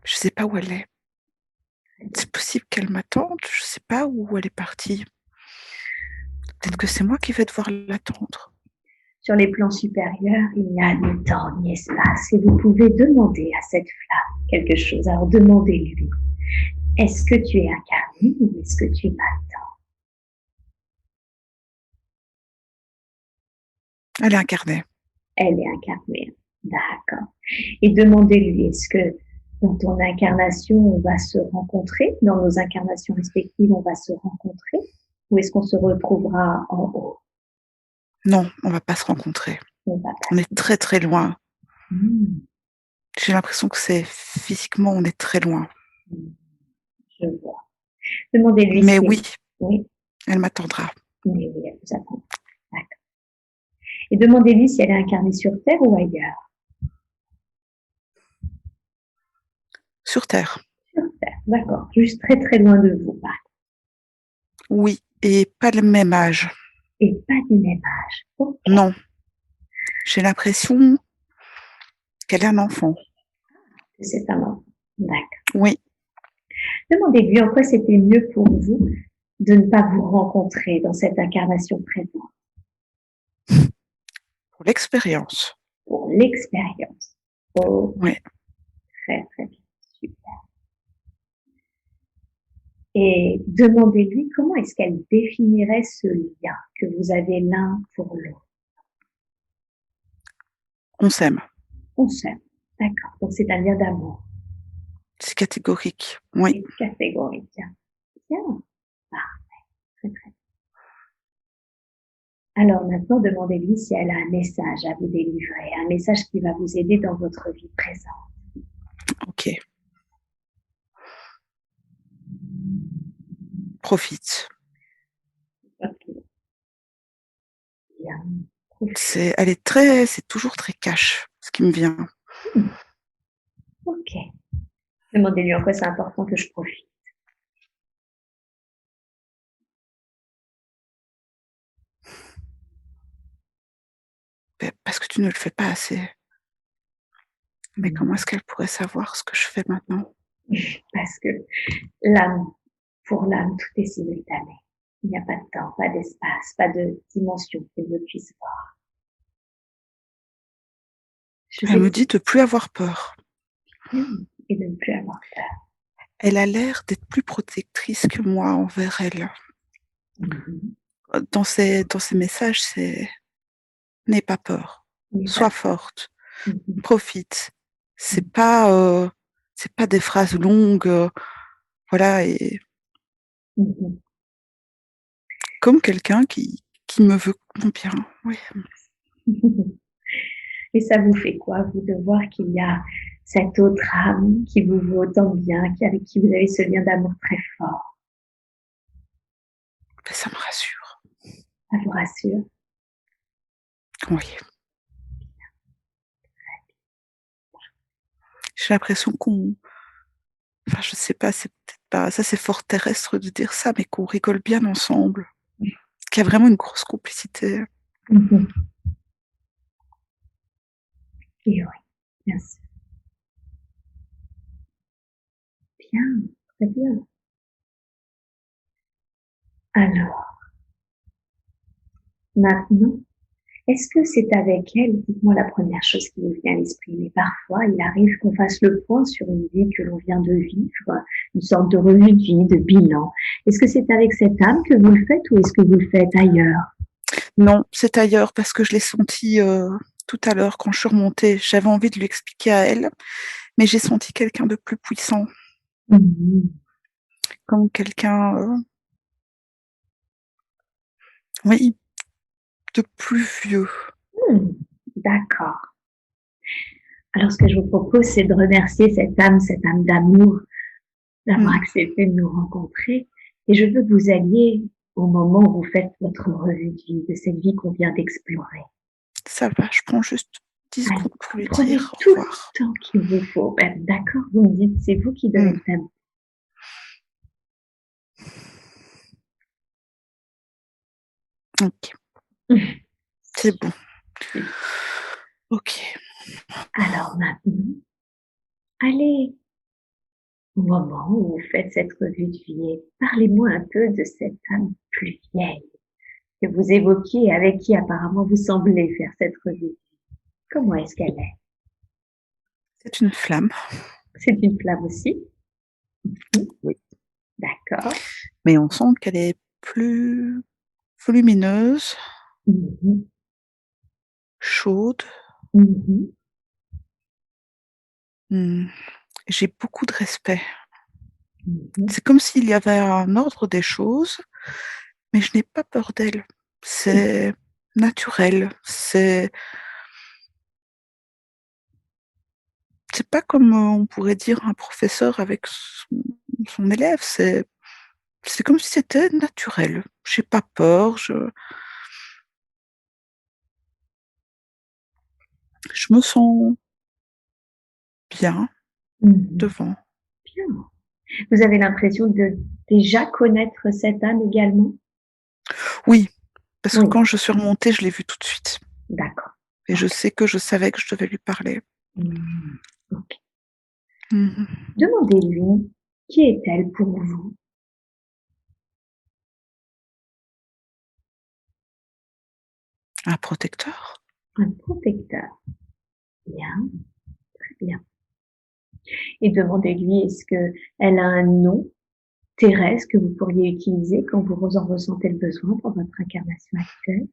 Je sais pas où elle est. C'est possible qu'elle m'attende, je sais pas où elle est partie. Peut-être que c'est moi qui vais devoir l'attendre. Sur les plans supérieurs, il n'y a ni temps ni espace et vous pouvez demander à cette flamme quelque chose. Alors demandez-lui, est-ce que tu es incarné ou est-ce que tu m'attends? Elle est incarnée. Elle est incarnée. D'accord. Et demandez-lui, est-ce que dans ton incarnation, on va se rencontrer? Dans nos incarnations respectives, on va se rencontrer? Ou est-ce qu'on se retrouvera en haut? Non, on va pas se rencontrer. On va pas On se est très, très loin. rencontrer. J'ai l'impression que c'est physiquement, on est très loin. Je vois. Demandez-lui Mais si, oui, oui, elle m'attendra. mais oui, elle vous attend. D'accord. Et demandez-lui si elle est incarnée sur Terre ou ailleurs. Sur terre. Sur Terre, d'accord. Juste très très loin de vous, par exemple. Oui, et pas le même âge. Et pas du même âge. Ok, Non, j'ai l'impression qu'elle a un enfant. c'est un enfant. D'accord. Oui, Demandez-lui en quoi c'était mieux pour vous de ne pas vous rencontrer dans cette incarnation présente, pour l'expérience. pour l'expérience. Oh, Oui. très très bien. Super. Et demandez-lui comment est-ce qu'elle définirait ce lien que vous avez l'un pour l'autre. On s'aime. On s'aime. D'accord. Donc c'est un lien d'amour. C'est catégorique. Oui. C'est catégorique. Bien. Parfait. Très très bien. Alors maintenant, demandez-lui si elle a un message à vous délivrer, un message qui va vous aider dans votre vie présente. Ok. Profite. Ok. Bien. C'est toujours très cash, ce qui me vient. Ok. Demandez-lui en quoi c'est important que je profite. Parce que tu ne le fais pas assez. Mais comment est-ce qu'elle pourrait savoir ce que je fais maintenant? Parce que l'âme, pour l'âme, tout est simultané. Il n'y a pas de temps, pas d'espace, pas de dimension qu'elle ne puisse voir. Je Elle me sais dit de plus avoir peur. et de ne plus avoir peur. Elle a l'air d'être plus protectrice que moi envers elle. Mhm. Dans ses messages, c'est n'aie pas peur, Mais sois pas. forte, Mhm. profite. C'est pas des phrases longues, voilà, et Mhm. comme quelqu'un qui me veut mon bien. Oui. Et ça vous fait quoi, vous, de voir qu'il y a cette autre âme qui vous veut autant bien, avec qui vous avez ce lien d'amour très fort? Ben, ça me rassure. Ça vous rassure? Oui. J'ai l'impression enfin, je sais pas, c'est peut-être pas, ça c'est fort terrestre de dire ça, mais qu'on rigole bien ensemble, qu'il y a vraiment une grosse complicité. Mhm. Et oui, bien sûr. Bien, très bien. Alors, maintenant, est-ce que c'est avec elle, dites-moi la première chose qui vous vient à l'esprit, mais parfois il arrive qu'on fasse le point sur une vie que l'on vient de vivre, une sorte de revue de vie, de bilan. Est-ce que c'est avec cette âme que vous le faites ou est-ce que vous le faites ailleurs? Non, c'est ailleurs parce que je l'ai senti, tout à l'heure quand je suis remontée. J'avais envie de lui expliquer à elle, mais j'ai senti quelqu'un de plus puissant, Mhm. comme quelqu'un, oui, de plus vieux. Hmm, d'accord. Alors, ce que je vous propose, c'est de remercier cette âme d'amour, d'avoir Mmh, accepté de nous rencontrer. Et je veux que vous alliez au moment où vous faites votre revue de vie, de cette vie qu'on vient d'explorer. ça va, je prends juste 10 Allez, secondes pour lui prenez dire au tout le revoir. temps qu'il vous faut. Ben, d'accord, vous me dites, c'est vous qui donnez Mmh, le thème. OK, c'est bon. OK. Alors maintenant, allez au moment où vous faites cette revue de vie et parlez-moi un peu de cette âme plus vieille que vous évoquiez, avec qui apparemment vous semblez faire cette revue de vie. Comment est-ce qu'elle est? C'est une flamme. C'est une flamme aussi? Mmh, Oui. d'accord. Mais on sent qu'elle est plus volumineuse, Mmh mh. chaude. Mmh mh. Mmh, j'ai beaucoup de respect. Mmh mh. C'est comme s'il y avait un ordre des choses, mais je n'ai pas peur d'elle. Mmh. C'est naturel, c'est pas comme, on pourrait dire un professeur avec son élève, c'est comme si c'était naturel. J'ai pas peur, je me sens bien Mmh mh. devant. Vous avez l'impression de déjà connaître cette âme également? Oui, parce que Oui, quand je suis remontée, je l'ai vu tout de suite d'accord. et je OK. sais que je savais que je devais lui parler. Mmh. OK. Mmh mh. Demandez-lui qui est-elle pour vous? Un protecteur? Un protecteur. Bien, très bien. Et demandez-lui est-ce qu'elle a un nom terrestre que vous pourriez utiliser quand vous en ressentez le besoin pour votre incarnation actuelle?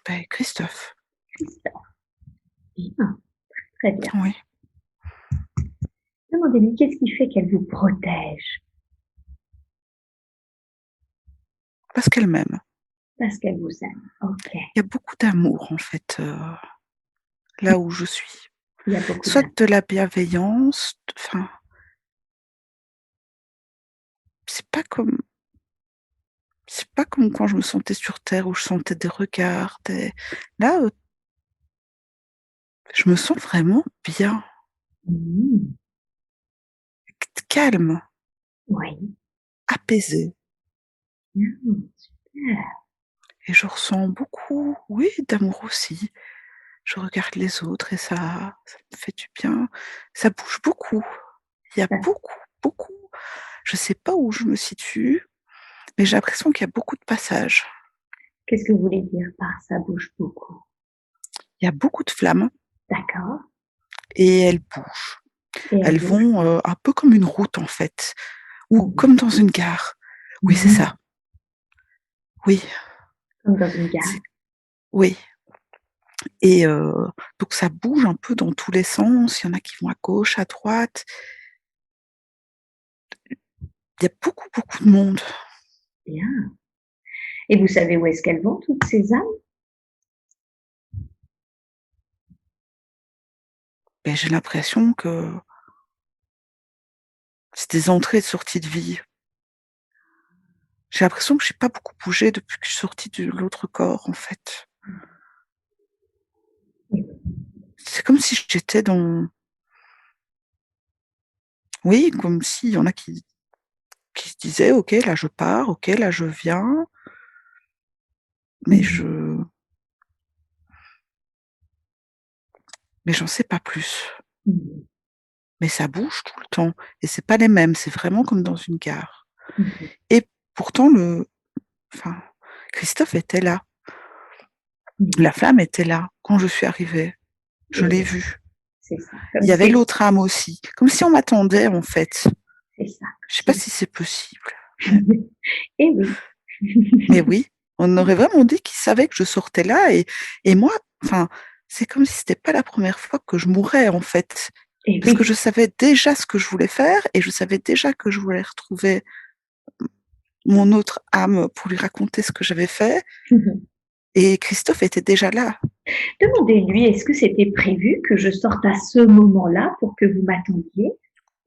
Beh, Christophe. Christophe. Bien, très bien. Oui, Demandez-lui qu'est-ce qui fait qu'elle vous protège? parce qu'elle m'aime. Parce qu'elle vous aime. OK. Il y a beaucoup d'amour en fait, là où je suis. Il y a beaucoup Soit d'amour. de la bienveillance, enfin, c'est pas comme c'est pas comme quand je me sentais sur terre où je sentais des regards, des là, je me sens vraiment bien, Mmh. calme, Oui. apaisée Bien, super. et je ressens beaucoup, oui, d'amour aussi. Je regarde les autres et ça me fait du bien. Ça bouge beaucoup. Il y a Ça beaucoup, beaucoup, je sais pas où je me situe, mais j'ai l'impression qu'il y a beaucoup de passages. qu'est-ce que vous voulez dire par ça bouge beaucoup? Il y a beaucoup de flammes D'accord. et elles bougent. Et elle Elles bouge? vont, un peu comme une route en fait, ou Mmh. comme dans une gare. Oui, c'est Mmh. ça. Oui, Comme dans une gare. c'est oui et donc ça bouge un peu dans tous les sens. Il y en a qui vont à gauche, à droite. Il y a beaucoup, beaucoup de monde. Bien. Et vous savez où est-ce qu'elles vont toutes ces âmes? Beh, j'ai l'impression que c'est des entrées et sorties de vie. J'ai l'impression que j'ai pas beaucoup bougé depuis que je suis sortie de l'autre corps, en fait. Oui. C'est comme si j'étais dans oui, comme s'il y en a qui se disaient: «OK, là je pars, OK, là je viens», mais Mmh. je mais j'en sais pas plus. Mmh. Mais ça bouge tout le temps et c'est pas les mêmes, c'est vraiment comme dans une gare Mmh. et pourtant enfin, Christophe était là. Mmh. La flamme était là quand je suis arrivée. Je Et l'ai oui, vue. c'est ça. Il Comme y avait c'est l'autre âme aussi, comme si on m'attendait, en fait. c'est ça, Je sais pas comme si c'est possible. si et oui. Mais oui, on aurait vraiment dit qu'il savait que je sortais là et moi, enfin, c'est comme si c'était pas la première fois que je mourais, en fait. Et Parce que oui. je savais déjà ce que je voulais faire et je savais déjà que je voulais retrouver mon autre âme pour lui raconter ce que j'avais fait et Christophe était déjà là. Demandez-lui, est-ce que c'était prévu que je sorte à ce moment-là pour que vous m'attendiez?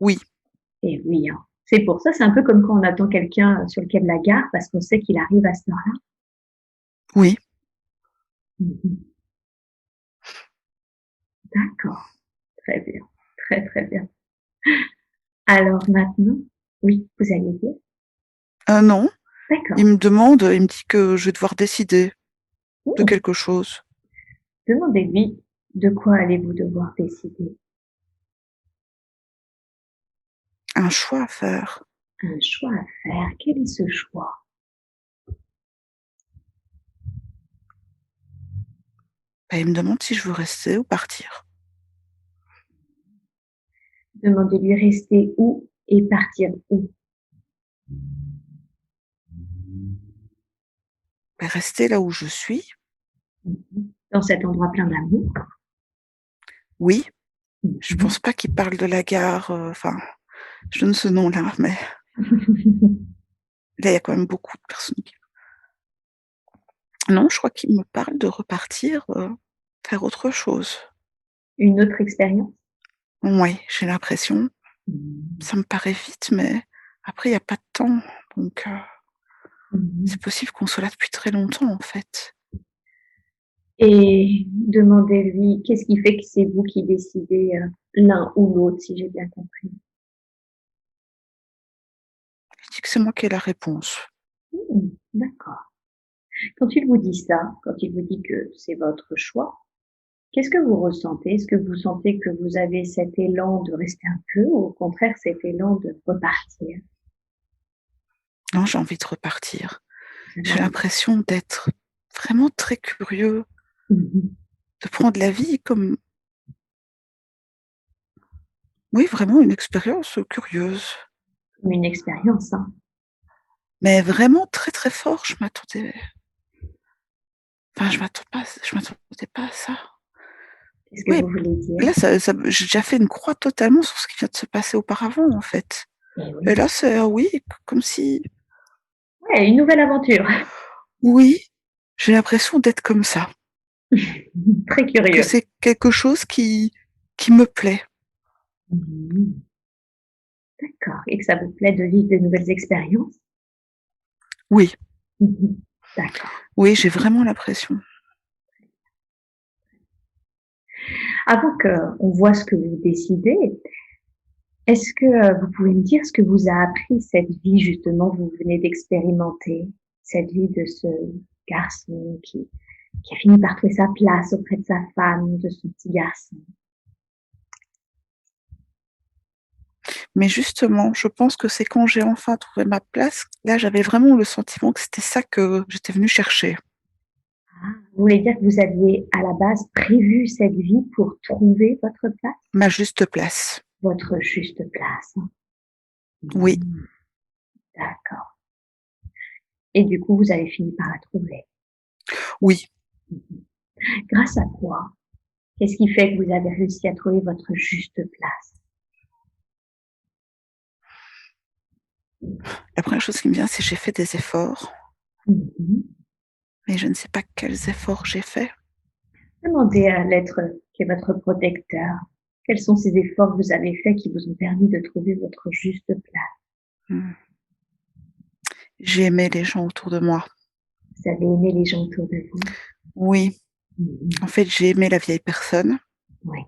Oui, Et oui, hein. C'est pour ça, c'est un peu comme quand on attend quelqu'un sur le quai de la gare parce qu'on sait qu'il arrive à cette heure-là. oui, Mmh mh. D'accord, très bien, très, très bien. Alors maintenant oui, vous alliez dire? non, D'accord. il me dit que je vais devoir décider de Mmh. quelque chose, Demandez-lui de quoi allez-vous devoir décider? un choix à faire. Un choix à faire. Quel est ce choix? Bah, il me demande si je veux rester ou partir. Demandez-lui rester où et partir où? Bah, rester là où je suis, Mmh mh. Dans cet endroit plein d'amour? oui. Mmh Je mh. pense pas qu'il parle de la gare, enfin, je donne ce nom-là, mais là, il y a quand même beaucoup de personnes qui non, je crois qu'il me parle de repartir, faire autre chose. Une autre expérience? Ouais, j'ai l'impression. Mmh. Ça me paraît vite, mais après il y a pas de temps, donc Mmh c'est mh. possible qu'on soit là depuis très longtemps, en fait. Et demandez-lui qu'est-ce qui fait que c'est vous qui décidez, l'un ou l'autre, si j'ai bien compris? c'est moi qui ai la réponse. D'accord. Quand il vous dit ça, quand il vous dit que c'est votre choix, qu'est-ce que vous ressentez? Est-ce que vous sentez que vous avez cet élan de rester un peu ou au contraire cet élan de repartir? Non, j'ai envie de repartir. Vous avez J'ai envie l'impression d'être vraiment très curieux, mmh de prendre la vie comme, oui, vraiment une expérience, curieuse. Comme une expérience, hein. Mais vraiment très, très fort, je m'attendais pas à ça. Qu'est-ce que Oui, vous voulez dire? là, ça j'ai déjà fait une croix totalement sur ce qui vient de se passer auparavant, en fait. Eh Et oui. là, c'est oui, comme si, Ouais, une nouvelle aventure. oui, j'ai l'impression d'être comme ça, Très que curieux. c'est quelque chose qui me plaît. Mmh. D'accord et que ça vous plaît de vivre de nouvelles expériences? Oui, Mmh. D'accord. oui, j'ai vraiment l'impression. Avant qu'on voit ce que vous décidez, est-ce que, vous pouvez me dire ce que vous a appris cette vie justement, vous venez d'expérimenter? Cette vie de ce garçon qui a fini par trouver sa place auprès de sa femme, de son petit garçon? Mais justement, je pense que c'est quand j'ai enfin trouvé ma place, là, j'avais vraiment le sentiment que c'était ça que j'étais venue chercher. Ah, vous voulez dire que vous aviez à la base prévu cette vie pour trouver votre place? Ma juste place. Votre juste place. Oui, Mmh, d'accord et du coup, vous avez fini par la trouver? oui. Mmh. Grâce à quoi? Qu'est-ce qui fait que vous avez réussi à trouver votre juste place? La première chose qui me vient, c'est que j'ai fait des efforts, Mmh mh. mais je ne sais pas quels efforts j'ai faits. Demandez à l'être qui est votre protecteur, quels sont ces efforts que vous avez faits qui vous ont permis de trouver votre juste place? Mmh. J'ai aimé les gens autour de moi. Vous avez aimé les gens autour de vous? Oui, Mmh en mh. fait, j'ai aimé la vieille personne Ouais,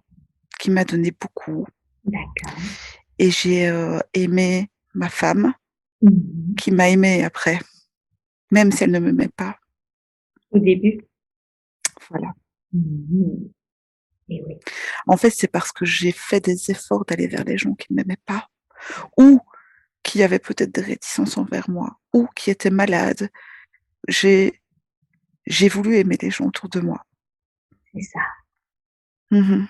qui m'a donné beaucoup d'accord. et j'ai, aimé ma femme Mmh mh. qui m'a aimée après, même si elle ne m'aimait pas. Au début? Voilà. Mmh mh et oui. En fait, c'est parce que j'ai fait des efforts d'aller vers les gens qui ne m'aimaient pas ou qui avaient peut-être des réticences envers moi ou qui étaient malades. J'ai j'ai voulu aimer les gens autour de moi. C'est ça Mmh.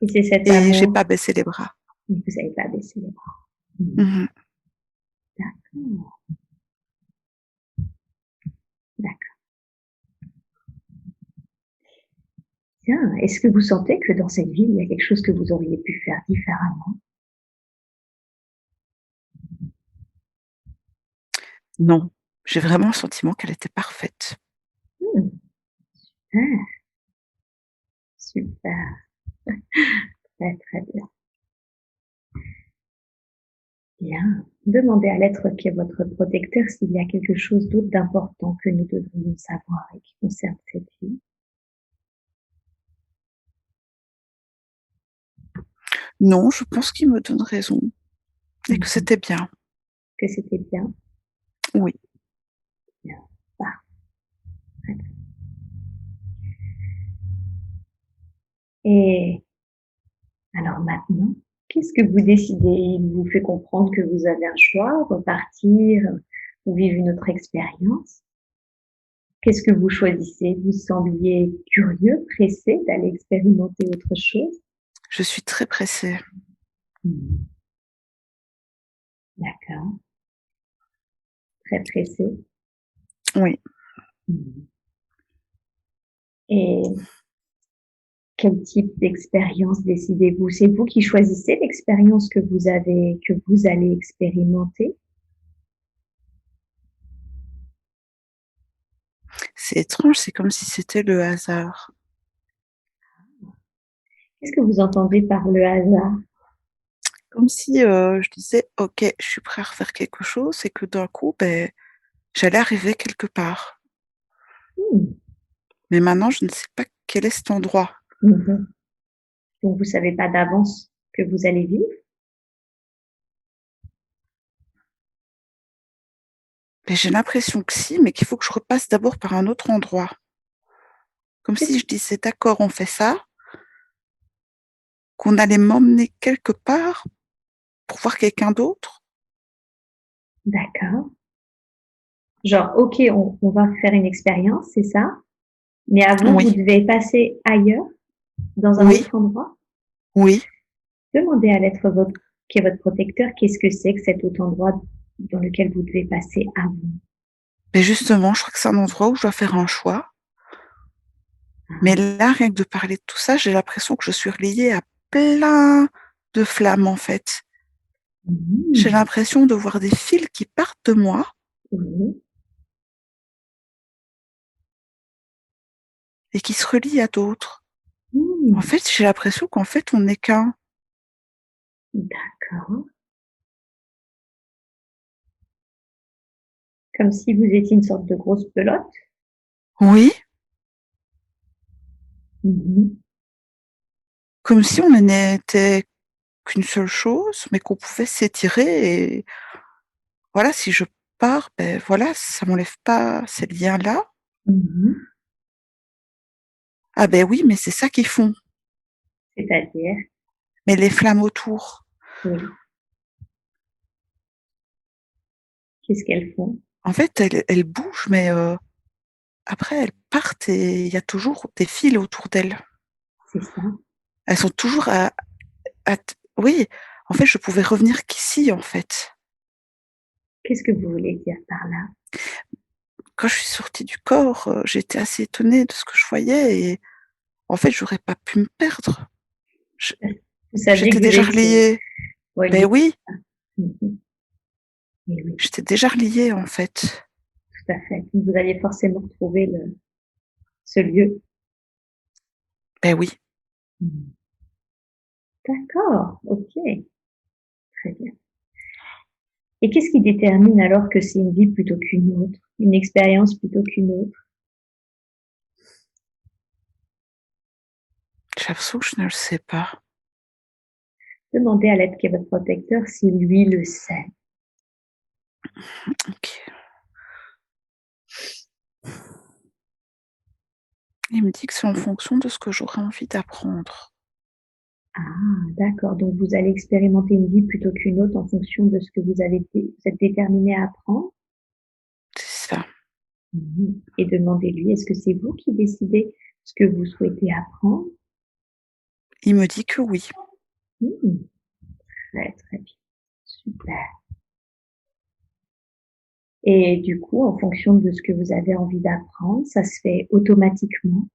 et c'est cet Et j'ai amour pas baissé les bras. et vous avez pas baissé les bras. Mmh. Mmh. D'accord, d'accord. Bien. Est-ce que vous sentez que dans cette vie, il y a quelque chose que vous auriez pu faire différemment? Non, j'ai vraiment le sentiment qu'elle était parfaite. Mmh. Ah, super, très, très bien. Bien. Demandez à l'être qui est votre protecteur s'il y a quelque chose d'autre d'important que nous devrions savoir et qui concerne cette vie. Non, je pense qu'il me donne raison et que Mmh. c'était bien. Que c'était bien, Oui. bien, parfait. Et alors maintenant, qu'est-ce que vous décidez? Il vous fait comprendre que vous avez un choix, repartir ou vivre une autre expérience? Qu'est-ce que vous choisissez? Vous sembliez curieux, pressé d'aller expérimenter autre chose? Je suis très pressée. Mmh. D'accord, très pressé. Oui. Mmh. Et quel type d'expérience décidez-vous? C'est vous qui choisissez l'expérience que vous allez expérimenter? C'est étrange, c'est comme si c'était le hasard. Qu'est-ce que vous entendez par le hasard? Comme si, je disais: «OK, je suis prêt à refaire quelque chose» et que d'un coup, beh, j'allais arriver quelque part. Mmh. Mais maintenant, je ne sais pas quel est cet endroit. Mmh. Donc vous savez pas d'avance que vous allez vivre? Mais j'ai l'impression que si, mais qu'il faut que je repasse d'abord par un autre endroit. Comme si je disais: «D'accord, on fait ça», qu'on allait m'emmener quelque part pour voir quelqu'un d'autre. D'accord. Genre, OK, on va faire une expérience, c'est ça? Mais avant, vous Oui, devez passer ailleurs, dans un oui, autre endroit? oui. Demandez à l'être votre qui est votre protecteur, qu'est-ce que c'est que cet autre endroit dans lequel vous devez passer avant? Mais justement, je crois que c'est un endroit où je dois faire un choix. Mais Ah. là, rien que de parler de tout ça, j'ai l'impression que je suis reliée à plein de flammes, en fait. J'ai Mmh. l'impression de voir des fils qui partent de moi Oui. et qui se relient à d'autres. En Mmh. fait, j'ai l'impression qu'en fait, on n'est qu'un. D'accord. Comme si vous étiez une sorte de grosse pelote? Oui, Mmh. comme si on n'était qu'une seule chose, mais qu'on pouvait s'étirer et voilà, si je pars, ben voilà, ça m'enlève pas ces liens-là. Mmh. Ah ben oui, mais c'est ça qu'ils font. C'est-à-dire? Mais les flammes autour, Oui. Qu'est-ce qu'elles font? en fait, elles bougent, mais après elles partent et il y a toujours des fils autour d'elles. C'est ça? Elles sont toujours à t oui, en fait, je pouvais revenir qu'ici, en fait. Qu'est-ce que vous voulez dire par là? Quand je suis sortie du corps, j'étais assez étonnée de ce que je voyais et en fait, j'aurais pas pu me perdre. Je Vous saviez J'étais que vous déjà étiez reliée. Ben reliés. oui, Mmh mh. Et oui, j'étais déjà reliée, en fait. tout à fait. Vous alliez forcément retrouver le ce lieu. Ben oui. Mmh. D'accord, OK, très bien. Et qu'est-ce qui détermine alors que c'est une vie plutôt qu'une autre? Une expérience plutôt qu'une autre? J'avoue que je ne le sais pas. Demandez à l'être qui est votre protecteur si lui le sait. OK. Il me dit que c'est en fonction de ce que j'aurais envie d'apprendre. Ah, d'accord, donc vous allez expérimenter une vie plutôt qu'une autre en fonction de ce que vous êtes déterminé à apprendre? C'est ça. Mmh. Et demandez-lui, est-ce que c'est vous qui décidez ce que vous souhaitez apprendre? Il me dit que oui. Mmh, très, très bien, super. Et du coup, en fonction de ce que vous avez envie d'apprendre, ça se fait automatiquement?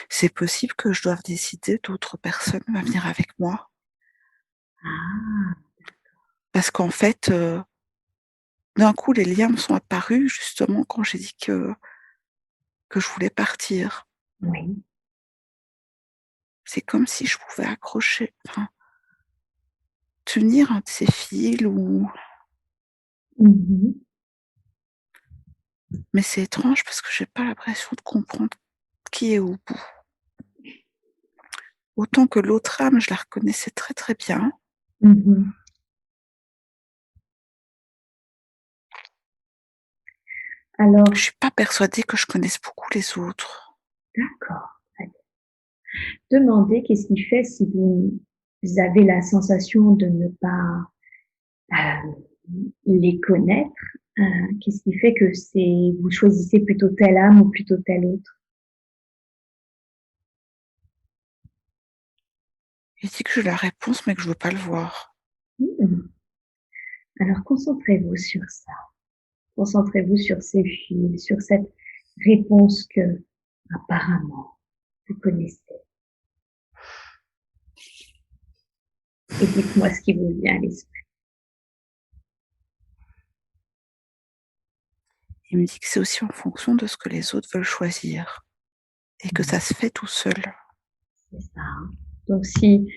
C'est possible que je doive décider d'autres personnes à venir avec moi. Ah, Parce qu'en fait, d'un coup, les liens me sont apparus justement quand j'ai dit que je voulais partir. oui. C'est comme si je pouvais accrocher, enfin, tenir un de ces fils ou Mmh mh. mais c'est étrange parce que j'ai pas l'impression de comprendre qui est au bout. Autant que l'autre âme, je la reconnaissais très, très bien. Mmh mh. Je Alors suis pas persuadée que je connaisse beaucoup les autres. d'accord, très bien. Demandez qu'est-ce qui fait si vous avez la sensation de ne pas, les connaître, qu'est-ce qui fait que c'est vous choisissez plutôt telle âme ou plutôt telle autre? Il dit que j'ai la réponse, mais que je veux pas le voir. Mmh. Alors concentrez-vous sur ça. Concentrez-vous sur ces fils, sur cette réponse que, apparemment, vous connaissez et dites-moi ce qui vous vient à l'esprit. Il me dit que c'est aussi en fonction de ce que les autres veulent choisir et que Mmh, ça se fait tout seul. c'est ça, hein. Donc si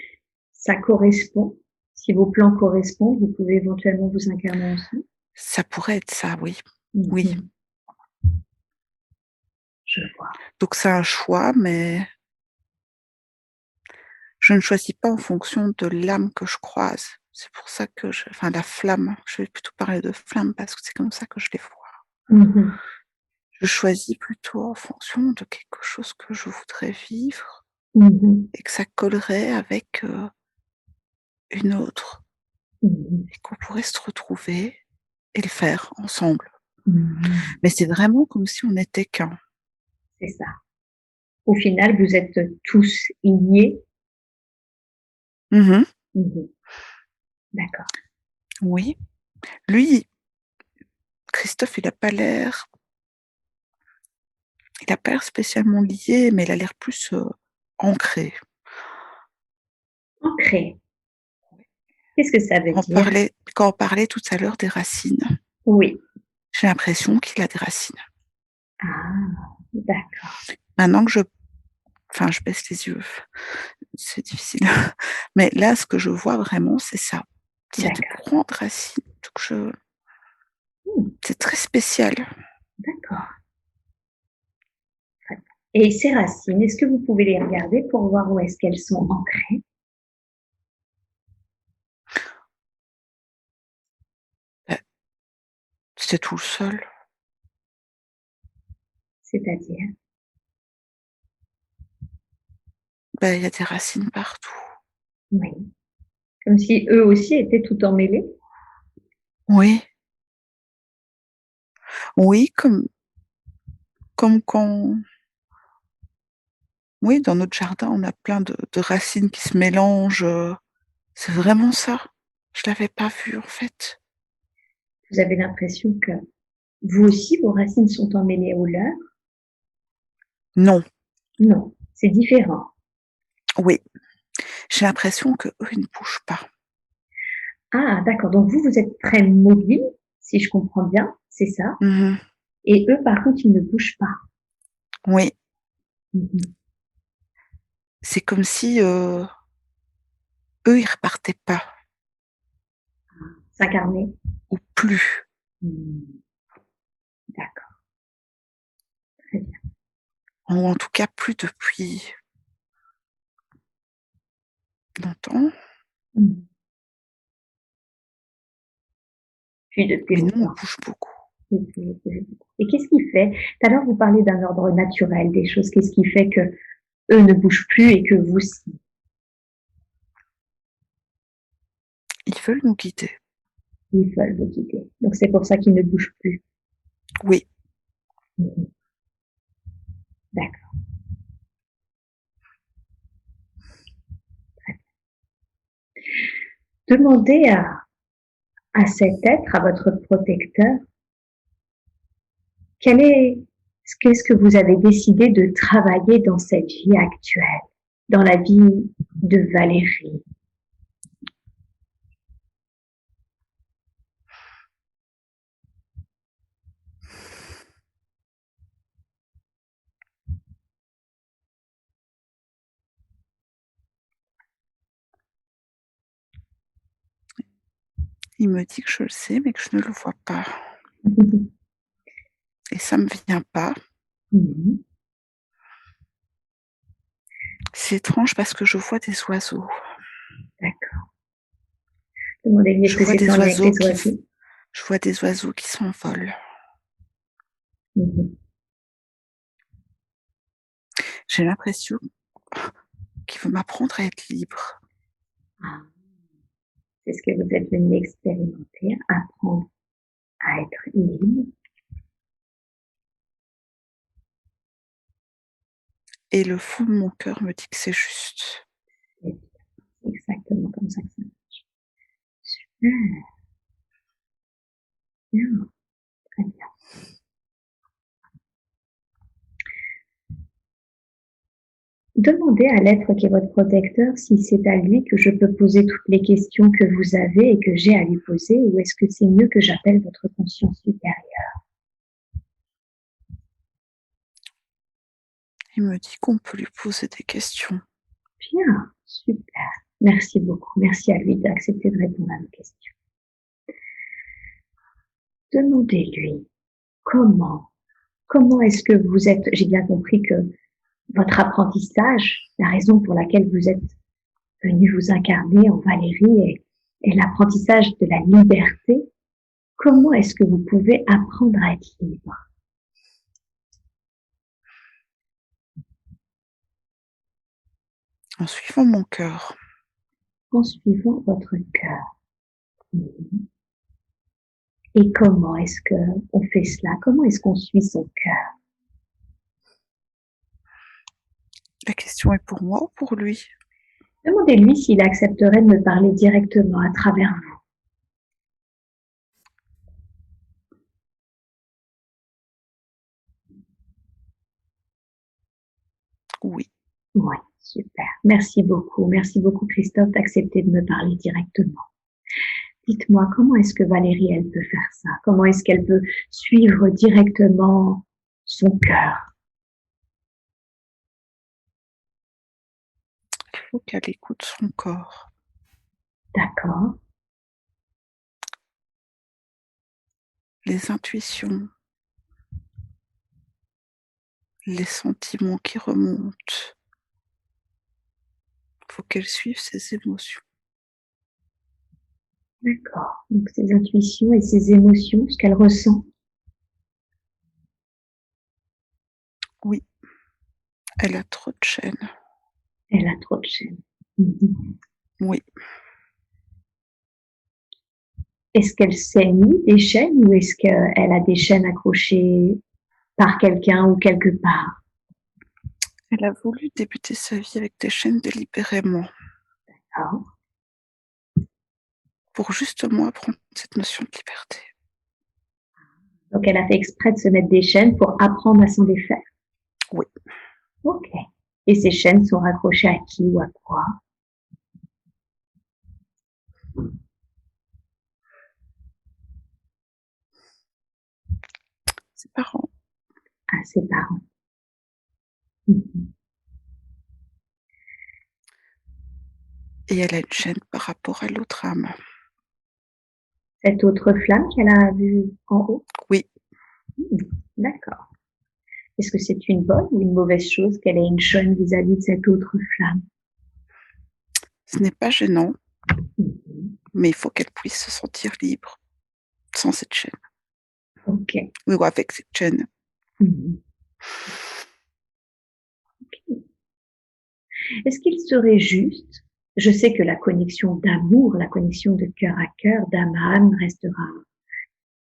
ça correspond, si vos plans correspondent, vous pouvez éventuellement vous incarner ensemble. Ça pourrait être ça, oui. Mmh Oui. mh. Je vois. Donc c'est un choix, mais je ne choisis pas en fonction de l'âme que je croise. C'est pour ça que enfin la flamme, je vais plutôt parler de flamme parce que c'est comme ça que je les vois. Mmh. Je choisis plutôt en fonction de quelque chose que je voudrais vivre Mmh. et que ça collerait avec, une autre Mmh. et qu'on pourrait se retrouver et le faire ensemble. Mmh. Mais c'est vraiment comme si on n'était qu'un. C'est ça. Au final, vous êtes tous liés. Mmh. Mmh. D'accord. Oui. Lui, Christophe, il a pas l'air spécialement lié, mais il a l'air plus, ancré. Ancré, qu'est-ce que ça veut dire? Quand on parlait tout à l'heure des racines, Oui. j'ai l'impression qu'il a des racines. Ah, d'accord, Maintenant que je baisse les yeux, c'est difficile. Mais là, ce que je vois vraiment, c'est ça. Il y a de d'accord. grandes racines, donc Mmh, c'est très spécial. d'accord, très bien. Et ces racines, est-ce que vous pouvez les regarder pour voir où est-ce qu'elles sont ancrées? Bah, c'est tout le sol. C'est-à-dire? Bah, il y a des racines partout. Oui, comme si eux aussi étaient tout emmêlés? Oui, oui, comme quand oui, dans notre jardin, on a plein de racines qui se mélangent, c'est vraiment ça. Je l'avais pas vu, en fait. Vous avez l'impression que vous aussi, vos racines sont emmêlées aux leurs? Non, Non, c'est différent. oui, j'ai l'impression qu'eux, ils ne bougent pas. Ah d'accord, donc vous, vous êtes très mobile, si je comprends bien, c'est ça? Mmh. Et eux, par contre, ils ne bougent pas? Oui, Mmh mh. c'est comme si, eux, ils repartaient pas S'incarner? ou plus. Mmh, d'accord, très bien. Ou en tout cas plus depuis longtemps, Mmh. Puis depuis mais nous, on longtemps. bouge beaucoup. Et qu'est-ce qui fait tout à l'heure vous parliez d'un ordre naturel des choses, qu'est-ce qui fait qu'eux ne bougent plus et que vous si? Ils veulent nous guider. Ils veulent vous guider. Donc c'est pour ça qu'ils ne bougent plus. Oui, Mmh mh. D'accord, très bien. Demandez à cet être, à votre protecteur, quel est qu'est-ce que vous avez décidé de travailler dans cette vie actuelle, dans la vie de Valérie? il me dit que je le sais, mais que je ne le vois pas et ça me vient pas. Mmh mh. C'est étrange parce que je vois des oiseaux. D'accord. Demandez-lui est-ce Je que vois c'est en des lien avec oiseaux les qui oiseaux? je vois des oiseaux qui s'envolent. Mmh mh. J'ai l'impression qu'il veut m'apprendre à être libre Ah, c'est ce que vous êtes venu expérimenter, apprendre à être libre. et le fond de mon cœur me dit que c'est juste. C'est exactement comme ça que ça marche. Super, bien, très bien. Demandez à l'être qui est votre protecteur si c'est à lui que je peux poser toutes les questions que vous avez et que j'ai à lui poser, ou est-ce que c'est mieux que j'appelle votre conscience supérieure? Il me dit qu'on peut lui poser des questions. Bien, super. Merci beaucoup. Merci à lui d'accepter de répondre à nos questions. Demandez-lui comment est-ce que vous êtes, j'ai bien compris que votre apprentissage, la raison pour laquelle vous êtes venu vous incarner en Valérie et l'apprentissage de la liberté, comment est-ce que vous pouvez apprendre à être libre? En suivant mon cœur. En suivant votre cœur. Et comment est-ce qu'on fait cela? Comment est-ce qu'on suit son cœur? La question est pour moi ou pour lui? Demandez-lui s'il accepterait de me parler directement à travers vous. Oui. Oui, super. Merci beaucoup. Merci beaucoup, Christophe, d'accepter de me parler directement. Dites-moi, comment est-ce que Valérie, elle peut faire ça? Comment est-ce qu'elle peut suivre directement son cœur? Il faut qu'elle écoute son corps. D'accord. Les intuitions. Les sentiments qui remontent. Il faut qu'elle suive ses émotions. D'accord. Donc, ses intuitions et ses émotions, ce qu'elle ressent. Oui. Elle a trop de chaînes. Elle a trop de chaînes. Oui. Est-ce qu'elle s'est mis des chaînes ou est-ce qu'elle a des chaînes accrochées par quelqu'un ou quelque part? Elle a voulu débuter sa vie avec des chaînes délibérément. D'accord. Pour justement apprendre cette notion de liberté. Donc, elle a fait exprès de se mettre des chaînes pour apprendre à s'en défaire? Oui. Ok. Et ces chaînes sont raccrochées à qui ou à quoi? Ses parents. À ses parents. Et elle a une chaîne par rapport à l'autre âme. Cette autre flamme qu'elle a vue en haut? Oui. D'accord. Est-ce que c'est une bonne ou une mauvaise chose qu'elle ait une chaîne vis-à-vis de cette autre flamme? Ce n'est pas gênant, mais il faut qu'elle puisse se sentir libre sans cette chaîne. Ok. Ou avec cette chaîne. Okay. Est-ce qu'il serait juste, je sais que la connexion d'amour, la connexion de cœur à cœur, d'âme à âme restera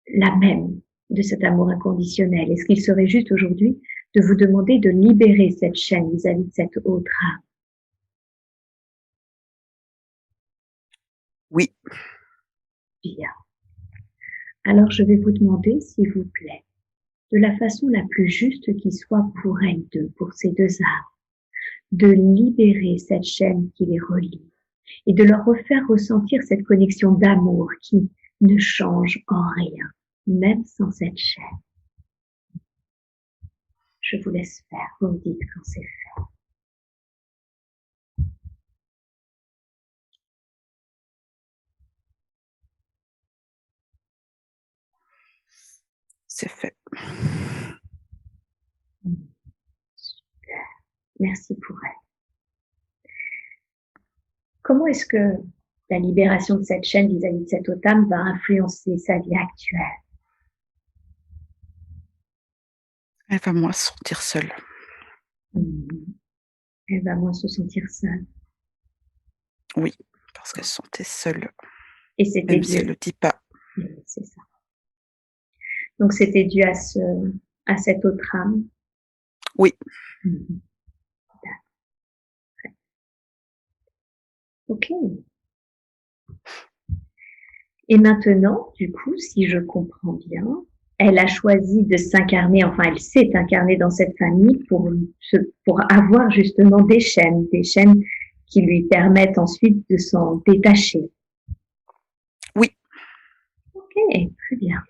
la même, de cet amour inconditionnel. Est-ce qu'il serait juste aujourd'hui de vous demander de libérer cette chaîne vis-à-vis de cette autre âme? Oui. Bien. Alors je vais vous demander, s'il vous plaît, de la façon la plus juste qui soit pour elles deux, pour ces deux âmes, de libérer cette chaîne qui les relie et de leur refaire ressentir cette connexion d'amour qui ne change en rien, même sans cette chaîne. Je vous laisse faire, vous me dites quand c'est fait. C'est fait. Super. Merci pour elle. Comment est-ce que la libération de cette chaîne vis-à-vis de cette autre âme va influencer sa vie actuelle? Elle va moins se sentir seule. Elle va moins se sentir seule. Oui, parce qu'elle se sentait seule. Et c'était même si elle ne le dit pas. C'est ça. Donc c'était dû à cette autre âme? Oui. Ok. Et maintenant, du coup, si je comprends bien, elle a choisi de s'incarner, enfin, elle s'est incarnée dans cette famille pour avoir justement des chaînes qui lui permettent ensuite de s'en détacher. Oui. Ok, très bien.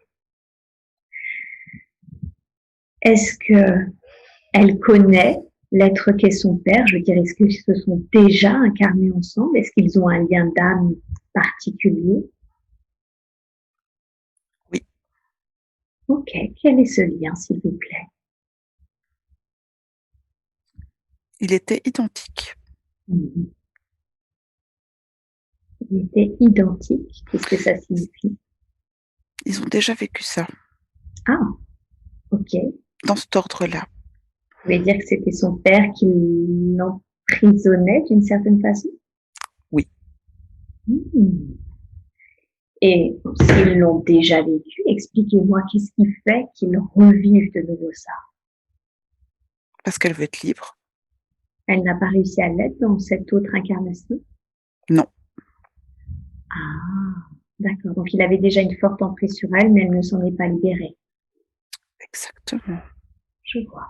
Est-ce que elle connaît l'être qu'est son père? Je veux dire, est-ce qu'ils se sont déjà incarnés ensemble? Est-ce qu'ils ont un lien d'âme particulier? Oui. Ok, quel est ce lien, s'il vous plaît? Il était identique. Ils étaient identiques. Qu'est-ce que ça signifie? Ils ont déjà vécu ça, Ah, ok. dans cet ordre-là. Vous voulez dire que c'était son père qui l'emprisonnait d'une certaine façon? Oui, Hmm. Et s'ils l'ont déjà vécu, expliquez-moi qu'est-ce qui fait qu'ils revivent de nouveau ça? parce qu'elle veut être libre. Elle n'a pas réussi à l'être dans cette autre incarnation? Non, Ah, d'accord. Donc il avait déjà une forte emprise sur elle, mais elle ne s'en est pas libérée. exactement. Je vois.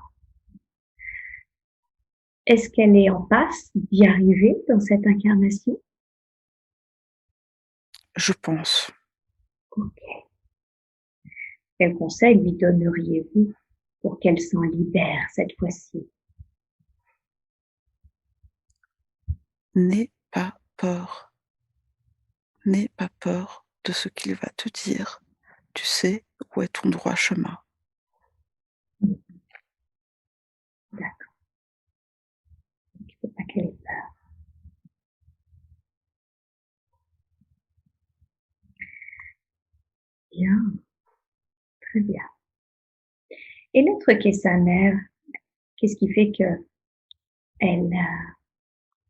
Est-ce qu'elle est en passe d'y arriver dans cette incarnation? Je pense. Ok. Quel conseil lui donneriez-vous pour qu'elle s'en libère cette fois-ci? N'aie pas peur. N'aie pas peur de ce qu'il va te dire. Tu sais où est ton droit chemin. D'accord. Il ne faut pas qu'elle ait peur. Bien, très bien. Et l'être qui est sa mère, qu'est-ce qui fait que elle,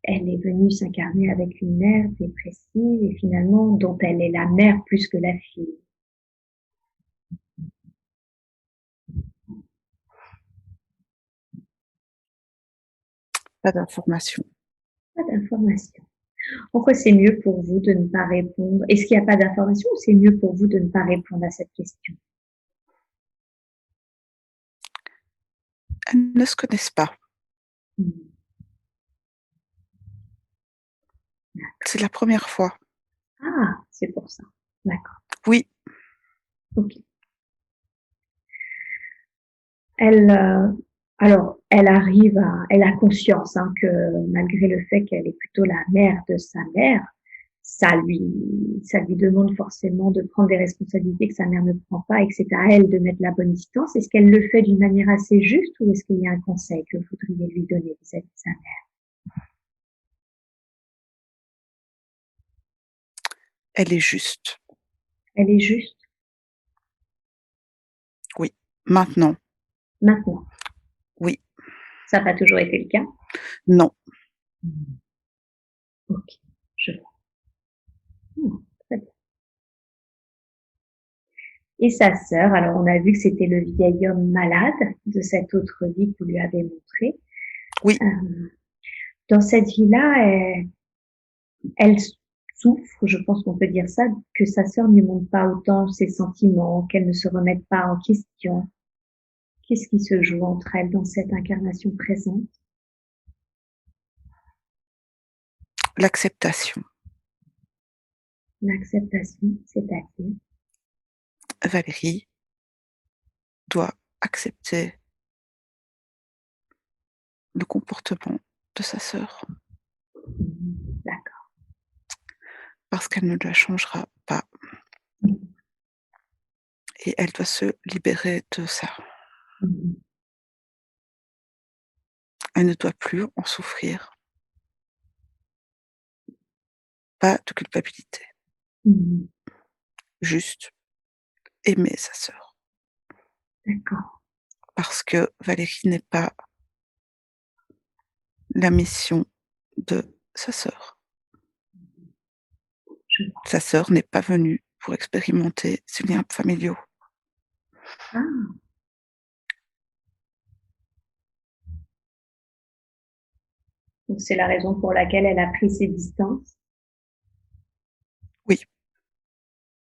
elle est venue s'incarner avec une mère dépressive et finalement dont elle est la mère plus que la fille? Pas d'information. Pas d'information. Pourquoi c'est mieux pour vous de ne pas répondre? Est-ce qu'il n'y a pas d'information ou c'est mieux pour vous de ne pas répondre à cette question? Elles ne se connaissent pas. Hmm. C'est la première fois. Ah, c'est pour ça. D'accord. Oui, Ok. Elle, alors, elle a conscience hein, que malgré le fait qu'elle est plutôt la mère de sa mère, ça lui, ça lui demande forcément de prendre des responsabilités que sa mère ne prend pas et que c'est à elle de mettre la bonne distance. Est-ce qu'elle le fait d'une manière assez juste ou est-ce qu'il y a un conseil que vous voudriez lui donner vis-à-vis de sa mère? elle est juste. Elle est juste Oui. Maintenant. maintenant. Oui. Ça n'a pas toujours été le cas. Non. Hmm. Ok, je vois. Très bien. Et sa sœur, alors on a vu que c'était le vieil homme malade de cette autre vie que vous lui avez montré. Oui. Dans cette vie-là, elle souffre, je pense qu'on peut dire ça, que sa sœur ne lui montre pas autant ses sentiments, qu'elle ne se remette pas en question. Qu'est-ce qui se joue entre elles dans cette incarnation présente? L'acceptation. L'acceptation, c'est-à-dire, Valérie doit accepter le comportement de sa sœur d'accord. parce qu'elle ne la changera pas et elle doit se libérer de ça. Elle ne doit plus en souffrir. Pas de culpabilité. Juste aimer sa sœur D'accord. parce que Valérie n'est pas la mission de sa sœur. Je vois. Sa sœur n'est pas venue pour expérimenter ces liens familiaux. Ah, donc c'est la raison pour laquelle elle a pris ses distances. Oui,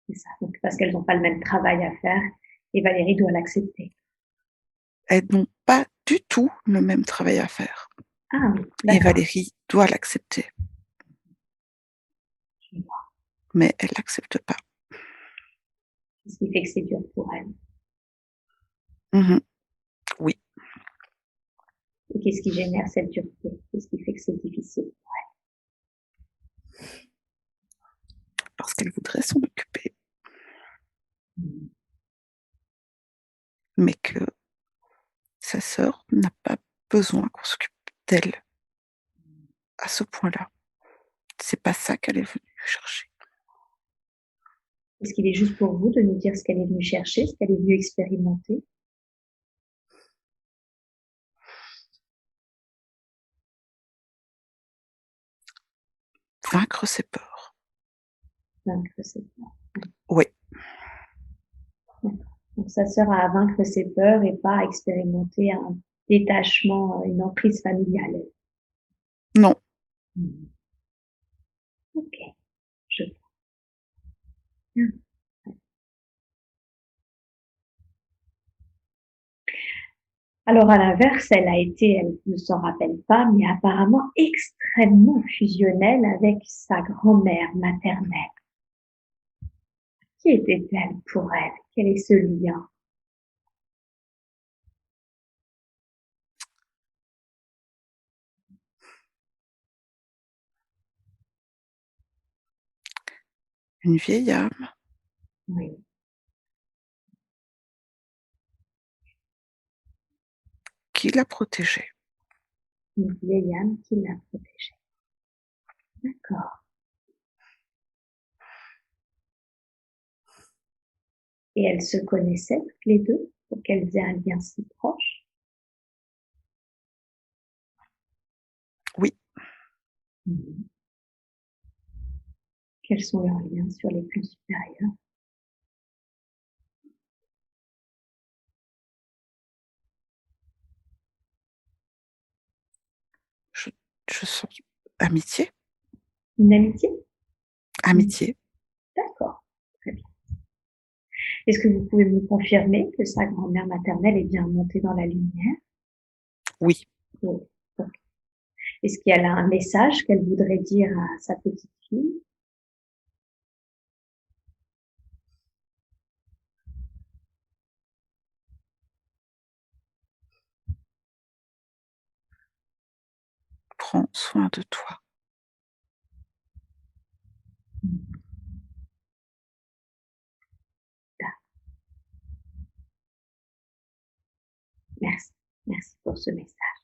C'est ça. Donc, parce qu'elles n'ont pas le même travail à faire et Valérie doit l'accepter. elles n'ont pas du tout le même travail à faire Ah oui, et d'accord. Valérie doit l'accepter, Je vois. mais elle l'accepte pas. Ce qui fait que c'est dur pour elle. Mmh. Oui, Et qu'est-ce qui génère cette dureté? Qu'est-ce qui fait que c'est difficile? parce qu'elle voudrait s'en occuper, Mmh. mais que sa sœur n'a pas besoin qu'on s'occupe d'elle à ce point-là. C'est pas ça qu'elle est venue chercher. Est-ce qu'il est juste pour vous de nous dire ce qu'elle est venue chercher, ce qu'elle est venue expérimenter? Vaincre ses peurs. Vaincre ses peurs. Oui, D'accord. Donc sa sœur a à vaincre ses peurs et pas à expérimenter un détachement, une emprise familiale. non, Mmh. OK, je vois. Alors à l'inverse, elle a été, elle ne s'en rappelle pas, mais apparemment extrêmement fusionnelle avec sa grand-mère maternelle. Qui était-elle pour elle? Quel est ce lien? une vieille âme Oui, qui l'a protégée. une vieille âme qui l'a protégée. D'accord. Et elles se connaissaient toutes les deux pour qu'elles aient un lien si proche? Oui, Mmh. Quels sont leurs liens sur les plans supérieurs? je, je sens amitié, Une amitié? Mmh. amitié. D'accord, très bien. Est-ce que vous pouvez me confirmer que sa grand-mère maternelle est bien montée dans la lumière? Oui, Oui. OK. Est-ce qu'elle a un message qu'elle voudrait dire à sa petite fille? prends soin de toi. Mmh. Merci. Merci pour ce message.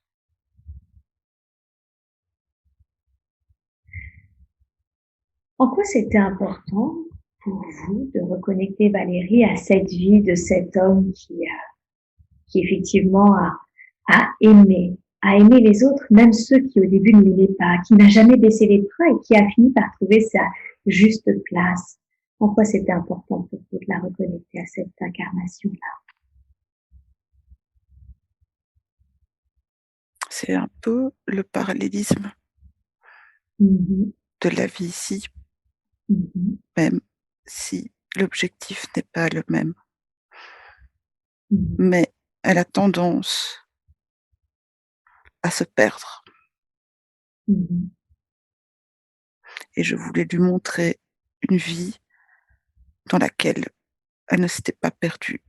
En quoi c'était important pour vous de reconnecter Valérie à cette vie de cet homme qui effectivement a aimé les autres, même ceux qui au début ne l'aimaient pas, qui n'a jamais baissé les bras et qui a fini par trouver sa juste place? En quoi c'était important pour vous de la reconnecter à cette incarnation-là? C'est un peu le parallélisme Mmh. de la vie ici, Mmh. même si l'objectif n'est pas le même. Mmh. Mais elle a tendance à se perdre Mmh. et je voulais lui montrer une vie dans laquelle elle ne s'était pas perdue.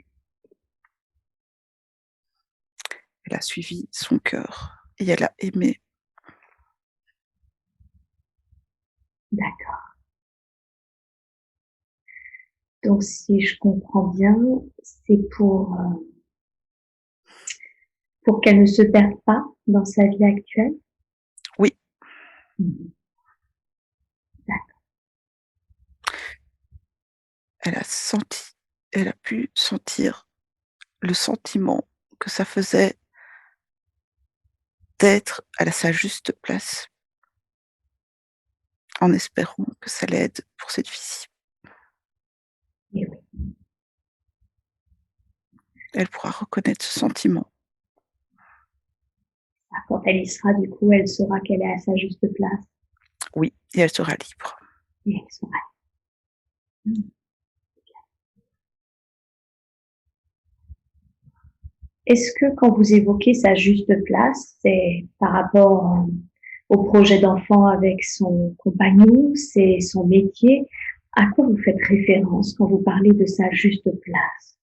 Elle a suivi son cœur et elle a aimé. D'accord. Donc si je comprends bien, c'est pour qu'elle ne se perde pas dans sa vie actuelle? Oui, Mmh. D'accord. elle a senti, elle a pu sentir le sentiment que ça faisait d'être à sa juste place, en espérant que ça l'aide pour cette vie-ci. Et oui. Elle pourra reconnaître ce sentiment. Ah, quand elle y sera, du coup, elle saura qu'elle est à sa juste place Oui, et elle sera libre. et elle saura. Mmh. Est-ce que quand vous évoquez sa juste place, c'est par rapport, au projet d'enfant avec son compagnon, c'est son métier? À quoi vous faites référence quand vous parlez de sa juste place?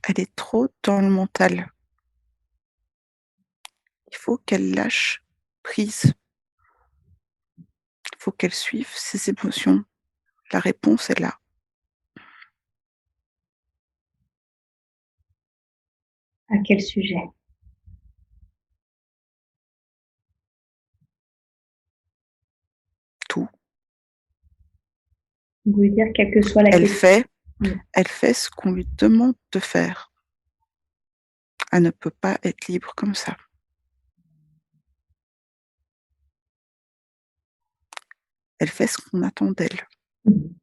Elle est trop dans le mental. Il faut qu'elle lâche prise. Il faut qu'elle suive ses émotions. La réponse est là. À quel sujet? Tout. Vous voulez dire quelle que soit la Elle question? fait Oui. elle fait ce qu'on lui demande de faire. Elle ne peut pas être libre comme ça. Elle fait ce qu'on attend d'elle, Mmh.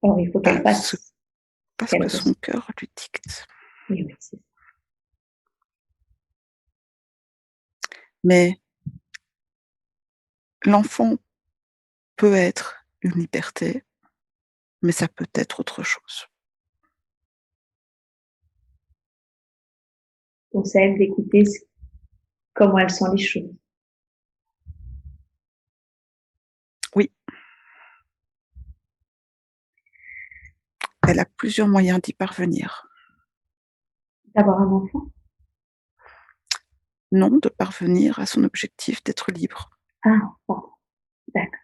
Or il faut qu'elle pas fasse ce parce qu'elle que son ressent. cœur lui dicte. Oui, oui, c'est ça. Mais l'enfant peut être une liberté, mais ça peut être autre chose. Donc c'est à elle d'écouter comment elle sent les choses. Oui, elle a plusieurs moyens d'y parvenir. D'avoir un enfant? Non, de parvenir à son objectif d'être libre. Ah, pardon, d'accord.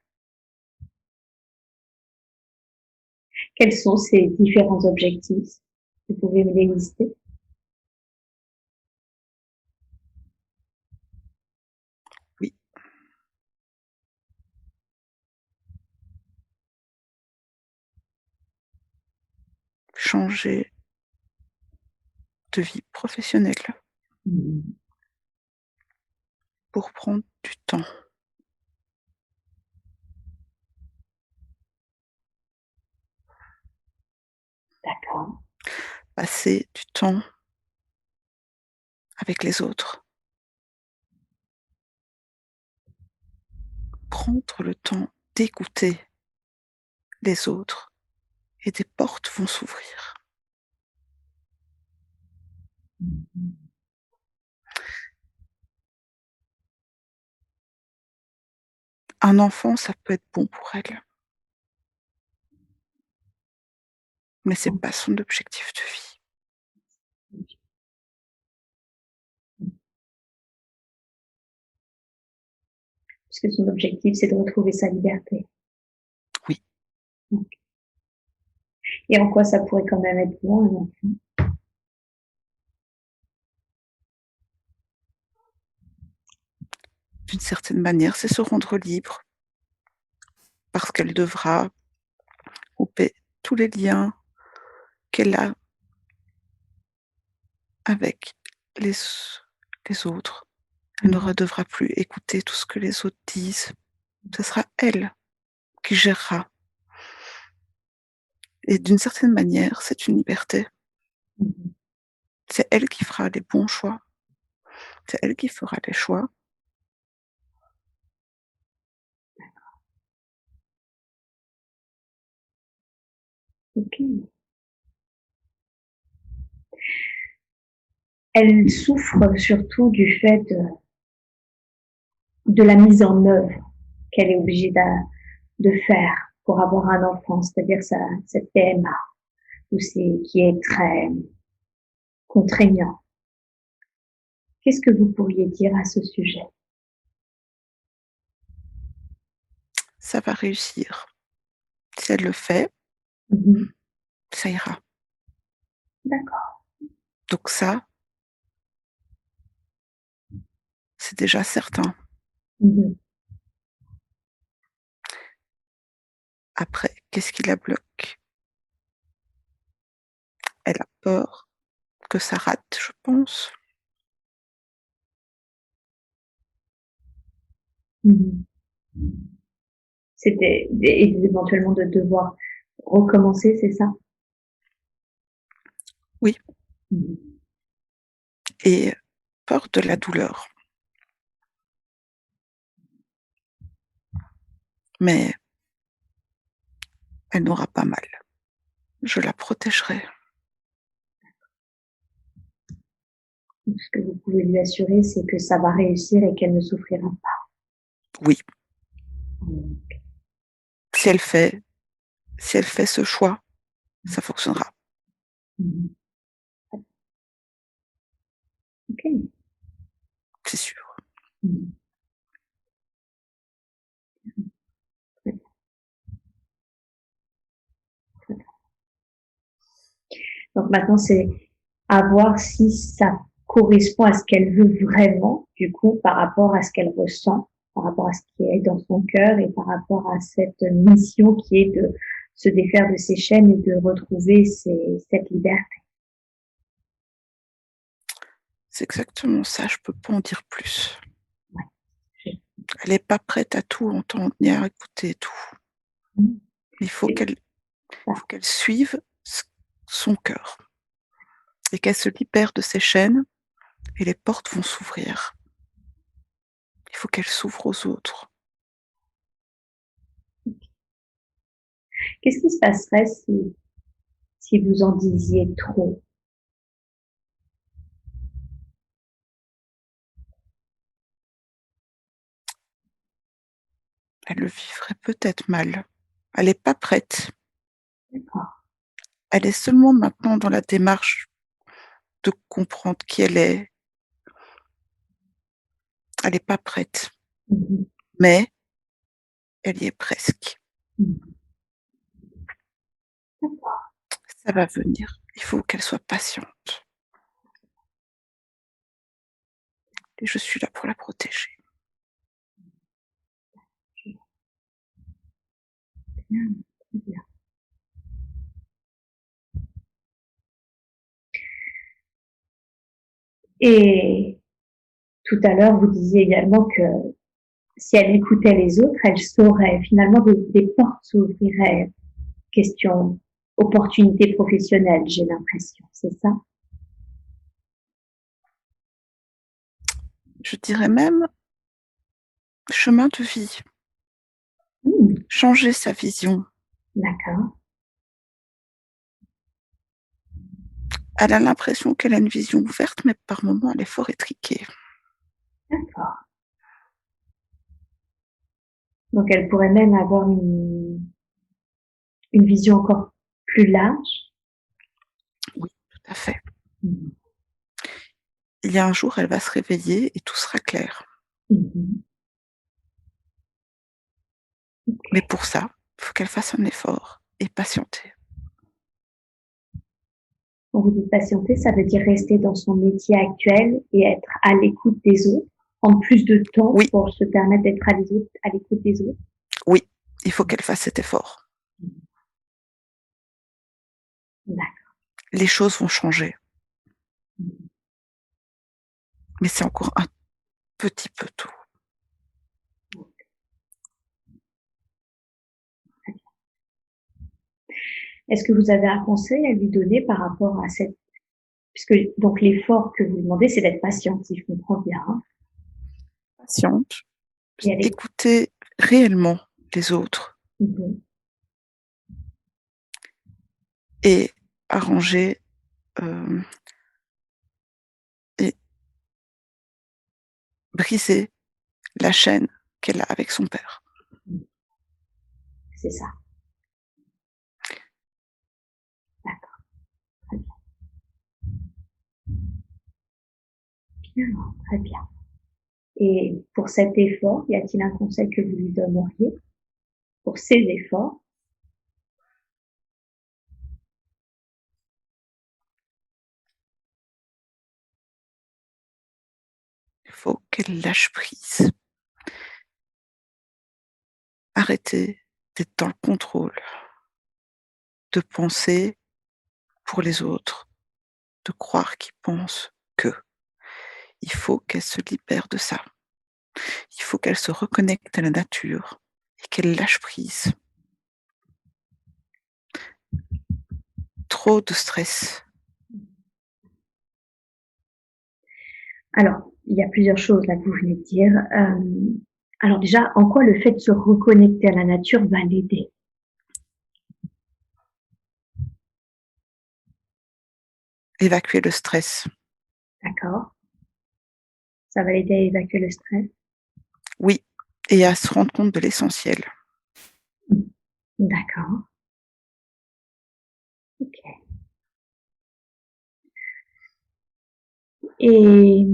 Quels sont ces différents objectifs? Vous pouvez me les lister? Oui, changer de vie professionnelle Mmh. pour prendre du temps, D'accord. passer du temps avec les autres, prendre le temps d'écouter les autres et des portes vont s'ouvrir. Mmh mh. Un enfant, ça peut être bon pour elle, mais c'est pas son objectif de vie. OK. Mmh. Puisque son objectif, c'est de retrouver sa liberté. Oui, OK. Et en quoi ça pourrait quand même être bon, un enfant? d'une certaine manière, c'est se rendre libre parce qu'elle devra couper tous les liens qu'elle a avec les les autres. Elle Mmh ne mh. devra plus écouter tout ce que les autres disent. Ce sera elle qui gérera et d'une certaine manière, c'est une liberté. Mmh mh. C'est elle qui fera les bons choix. C'est elle qui fera les choix. OK. Elle souffre surtout du fait de la mise en œuvre qu'elle est obligée de faire pour avoir un enfant, c'est-à-dire cette PMA, ou c'est qui est très contraignant. Qu'est-ce que vous pourriez dire à ce sujet? Ça va réussir. Si elle le fait, Mmh mh. ça ira. D'accord. Donc ça, c'est déjà certain. Mmh mh. Après, qu'est-ce qui la bloque? Elle a peur que ça rate, je pense. Mmh mh. C'était éventuellement de devoir recommencer, c'est ça? Oui, Mmh mh. et peur de la douleur. Mais elle n'aura pas mal. Je la protégerai. Ce que vous pouvez lui assurer, c'est que ça va réussir et qu'elle ne souffrira pas. Oui, Mmh. si elle fait si elle fait ce choix, ça fonctionnera, Mmh mh. OK. c'est sûr. Mmh mh. Très bien, très bien. Donc maintenant, c'est à voir si ça correspond à ce qu'elle veut vraiment, du coup, par rapport à ce qu'elle ressent, par rapport à ce qui est dans son cœur et par rapport à cette mission qui est de se défaire de ses chaînes et de retrouver cette liberté. C'est exactement ça, je peux pas en dire plus. Ouais. Elle est pas prête à tout entendre ni à écouter tout. Mmh. Il faut C'est qu'elle ça. faut qu'elle suive son cœur et qu'elle se libère de ses chaînes et les portes vont s'ouvrir. Il faut qu'elle s'ouvre aux autres. Qu'est-ce qui se passerait si vous en disiez trop? Elle le vivrait peut-être mal. Elle est pas prête. D'accord. Elle est seulement maintenant dans la démarche de comprendre qui elle est. Elle est pas prête, Mmh. mais elle y est presque. Mmh. D'accord. Ça va venir. Il faut qu'elle soit patiente et je suis là pour la protéger. Bien, très bien. Et tout à l'heure, vous disiez également que si elle écoutait les autres, elle saurait finalement des portes s'ouvriraient. Question opportunité professionnelle, j'ai l'impression, c'est ça? Je dirais même chemin de vie, Mmh, changer sa vision. d'accord, Elle a l'impression qu'elle a une vision ouverte, mais par moments elle est fort étriquée. d'accord. Donc elle pourrait même avoir une vision encore plus large. Oui, tout à fait. Mmh. Il y a un jour, elle va se réveiller et tout sera clair. Mmh. Mais OK. pour ça, il faut qu'elle fasse un effort et patienter. Quand vous dites patienter, ça veut dire rester dans son métier actuel et être à l'écoute des autres, prendre plus de temps Oui, pour se permettre d'être à l'écoute des autres? oui, il faut qu'elle fasse cet effort. Mmh. D'accord. Les choses vont changer, Mmh. mais c'est encore un petit peu tôt. Est-ce que vous avez un conseil à lui donner par rapport à cette puisque donc l'effort que vous demandez, c'est d'être patiente, si je comprends bien, hein? Patiente, Et elle est écouter réellement les autres mmh. et arranger, hem et briser la chaîne qu'elle a avec son père. Mmh. C'est ça, d'accord, très bien, très bien. Et pour cet effort, y a-t-il un conseil que vous lui donneriez pour ces efforts? Il faut qu'elle lâche prise. Arrêter d'être dans le contrôle, de penser pour les autres, de croire qu'ils pensent que. Il faut qu'elle se libère de ça. Il faut qu'elle se reconnecte à la nature et qu'elle lâche prise. Trop de stress. Alors, il y a plusieurs choses là que vous venez de dire. Alors déjà, en quoi le fait de se reconnecter à la nature va l'aider? Évacuer le stress. D'accord? Ça va l'aider à évacuer le stress? Oui, et à se rendre compte de l'essentiel. Mmh. D'accord, OK. Et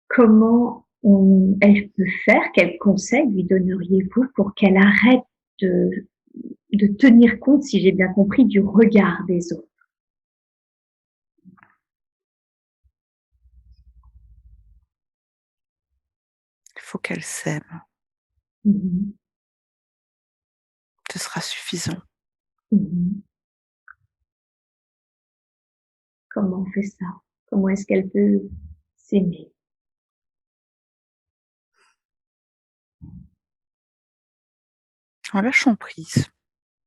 comment elle peut faire? Quels conseils lui donneriez-vous pour qu'elle arrête de de tenir compte, si j'ai bien compris, du regard des autres? faut qu'elle s'aime. Mmh. Ce sera suffisant. Mmh. Comment on fait ça? Comment est-ce qu'elle peut s'aimer? En lâchant prise,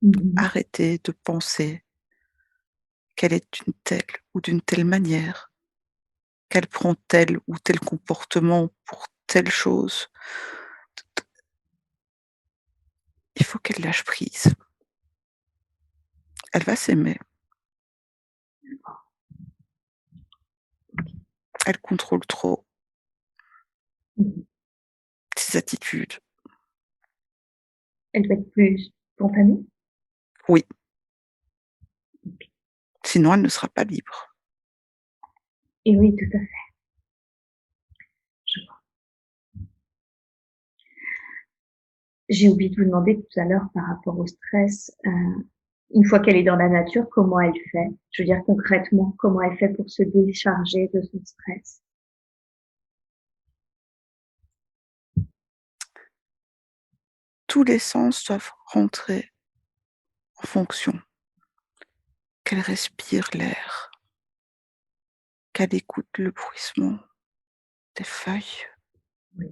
Mmh. arrêter de penser qu'elle est d'une telle ou d'une telle manière, qu'elle prend tel ou tel comportement pour telle chose. Il faut qu'elle lâche prise. Elle va s'aimer. Elle contrôle trop Mmh. ses attitudes. Elle doit être plus spontanée? Oui, OK. sinon elle ne sera pas libre. Et oui, tout à fait, je vois. J'ai oublié de vous demander tout à l'heure par rapport au stress, une fois qu'elle est dans la nature, comment elle fait? Je veux dire concrètement, comment elle fait pour se décharger de son stress? Tous les sens doivent rentrer en fonction. Qu'elle respire l'air, qu'elle écoute le bruissement des feuilles, Oui.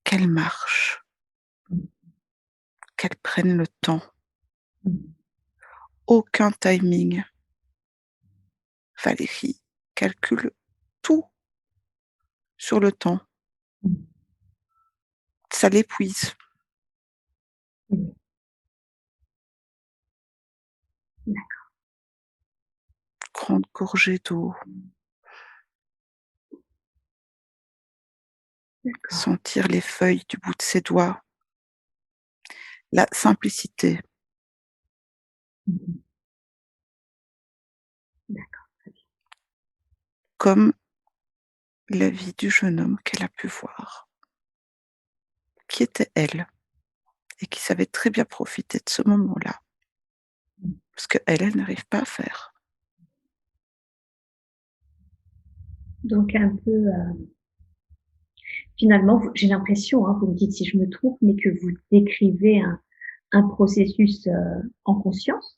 qu'elle marche, Mmh. qu'elle prenne le temps. Mmh. Aucun timing. Valérie calcule tout sur le temps. Mmh. Ça l'épuise. Oui. D'accord. Grande gorgée d'eau, D'accord. sentir les feuilles du bout de ses doigts. La simplicité, Mmh mh. D'accord, très bien. comme la vie du jeune homme qu'elle a pu voir, qui était elle et qui savait très bien profiter de ce moment-là, Mmh. parce qu'elle, elle n'arrive pas à faire. Donc un peu, finalement, vous j'ai l'impression, hein, vous me dites si je me trompe, mais que vous décrivez un processus, en conscience,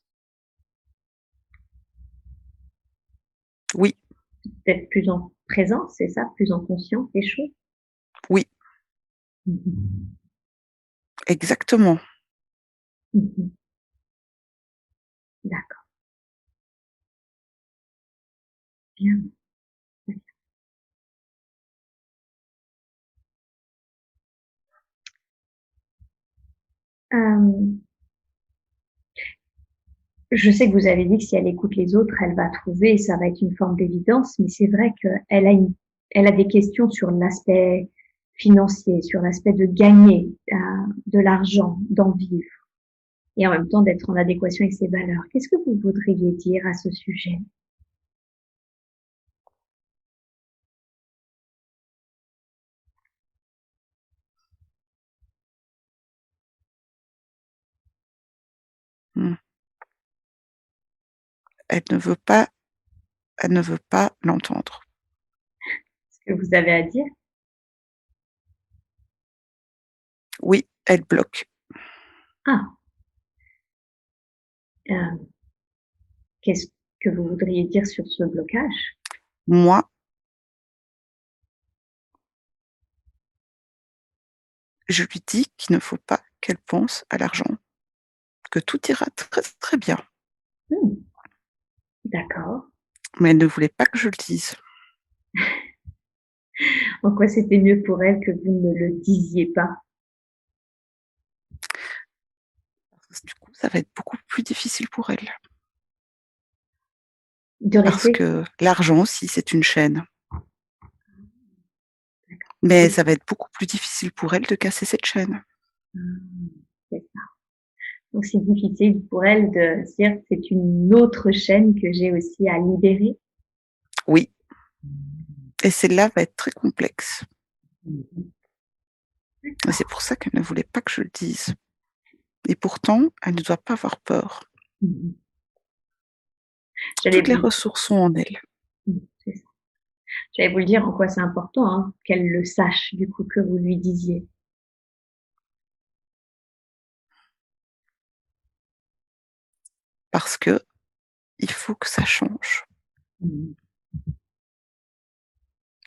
Oui, peut-être plus en présence, c'est ça? Plus en conscience des choses? oui, Mmh mh. exactement. Mmh mh. D'accord, bien. Hem, je sais que vous avez dit que si elle écoute les autres, elle va trouver et ça va être une forme d'évidence, mais c'est vrai qu'elle a des questions sur l'aspect financier, sur l'aspect de gagner, de l'argent, d'en vivre et en même temps d'être en adéquation avec ses valeurs. Qu'est-ce que vous voudriez dire à ce sujet? Mmh. Elle ne veut pas elle ne veut pas l'entendre. Ce que vous avez à dire? Oui, elle bloque. Ah, hem, qu'est-ce que vous voudriez dire sur ce blocage? Moi, je lui dis qu'il ne faut pas qu'elle pense à l'argent, que tout ira très, très bien. Mmh, d'accord. Mais elle ne voulait pas que je le dise, En quoi c'était mieux pour elle que vous ne le disiez pas? parce que du coup, ça va être beaucoup plus difficile pour elle. De Parce rester que l'argent aussi, c'est une chaîne. d'accord. Mais Oui. ça va être beaucoup plus difficile pour elle de casser cette chaîne. Mmh, c'est ça. Donc c'est difficile pour elle de se dire: «C'est une autre chaîne que j'ai aussi à libérer». Oui, et celle-là va être très complexe. Mmh mh. Et c'est D'accord. pour ça qu'elle ne voulait pas que je le dise. Et pourtant, elle ne doit pas avoir peur. Mmh mh. J'allais Toutes les vous ressources sont en elle. mmh, c'est ça. J'allais vous le dire en quoi c'est important, hein, qu'elle le sache, du coup, que vous lui disiez. Parce que il faut que ça change. Mmh.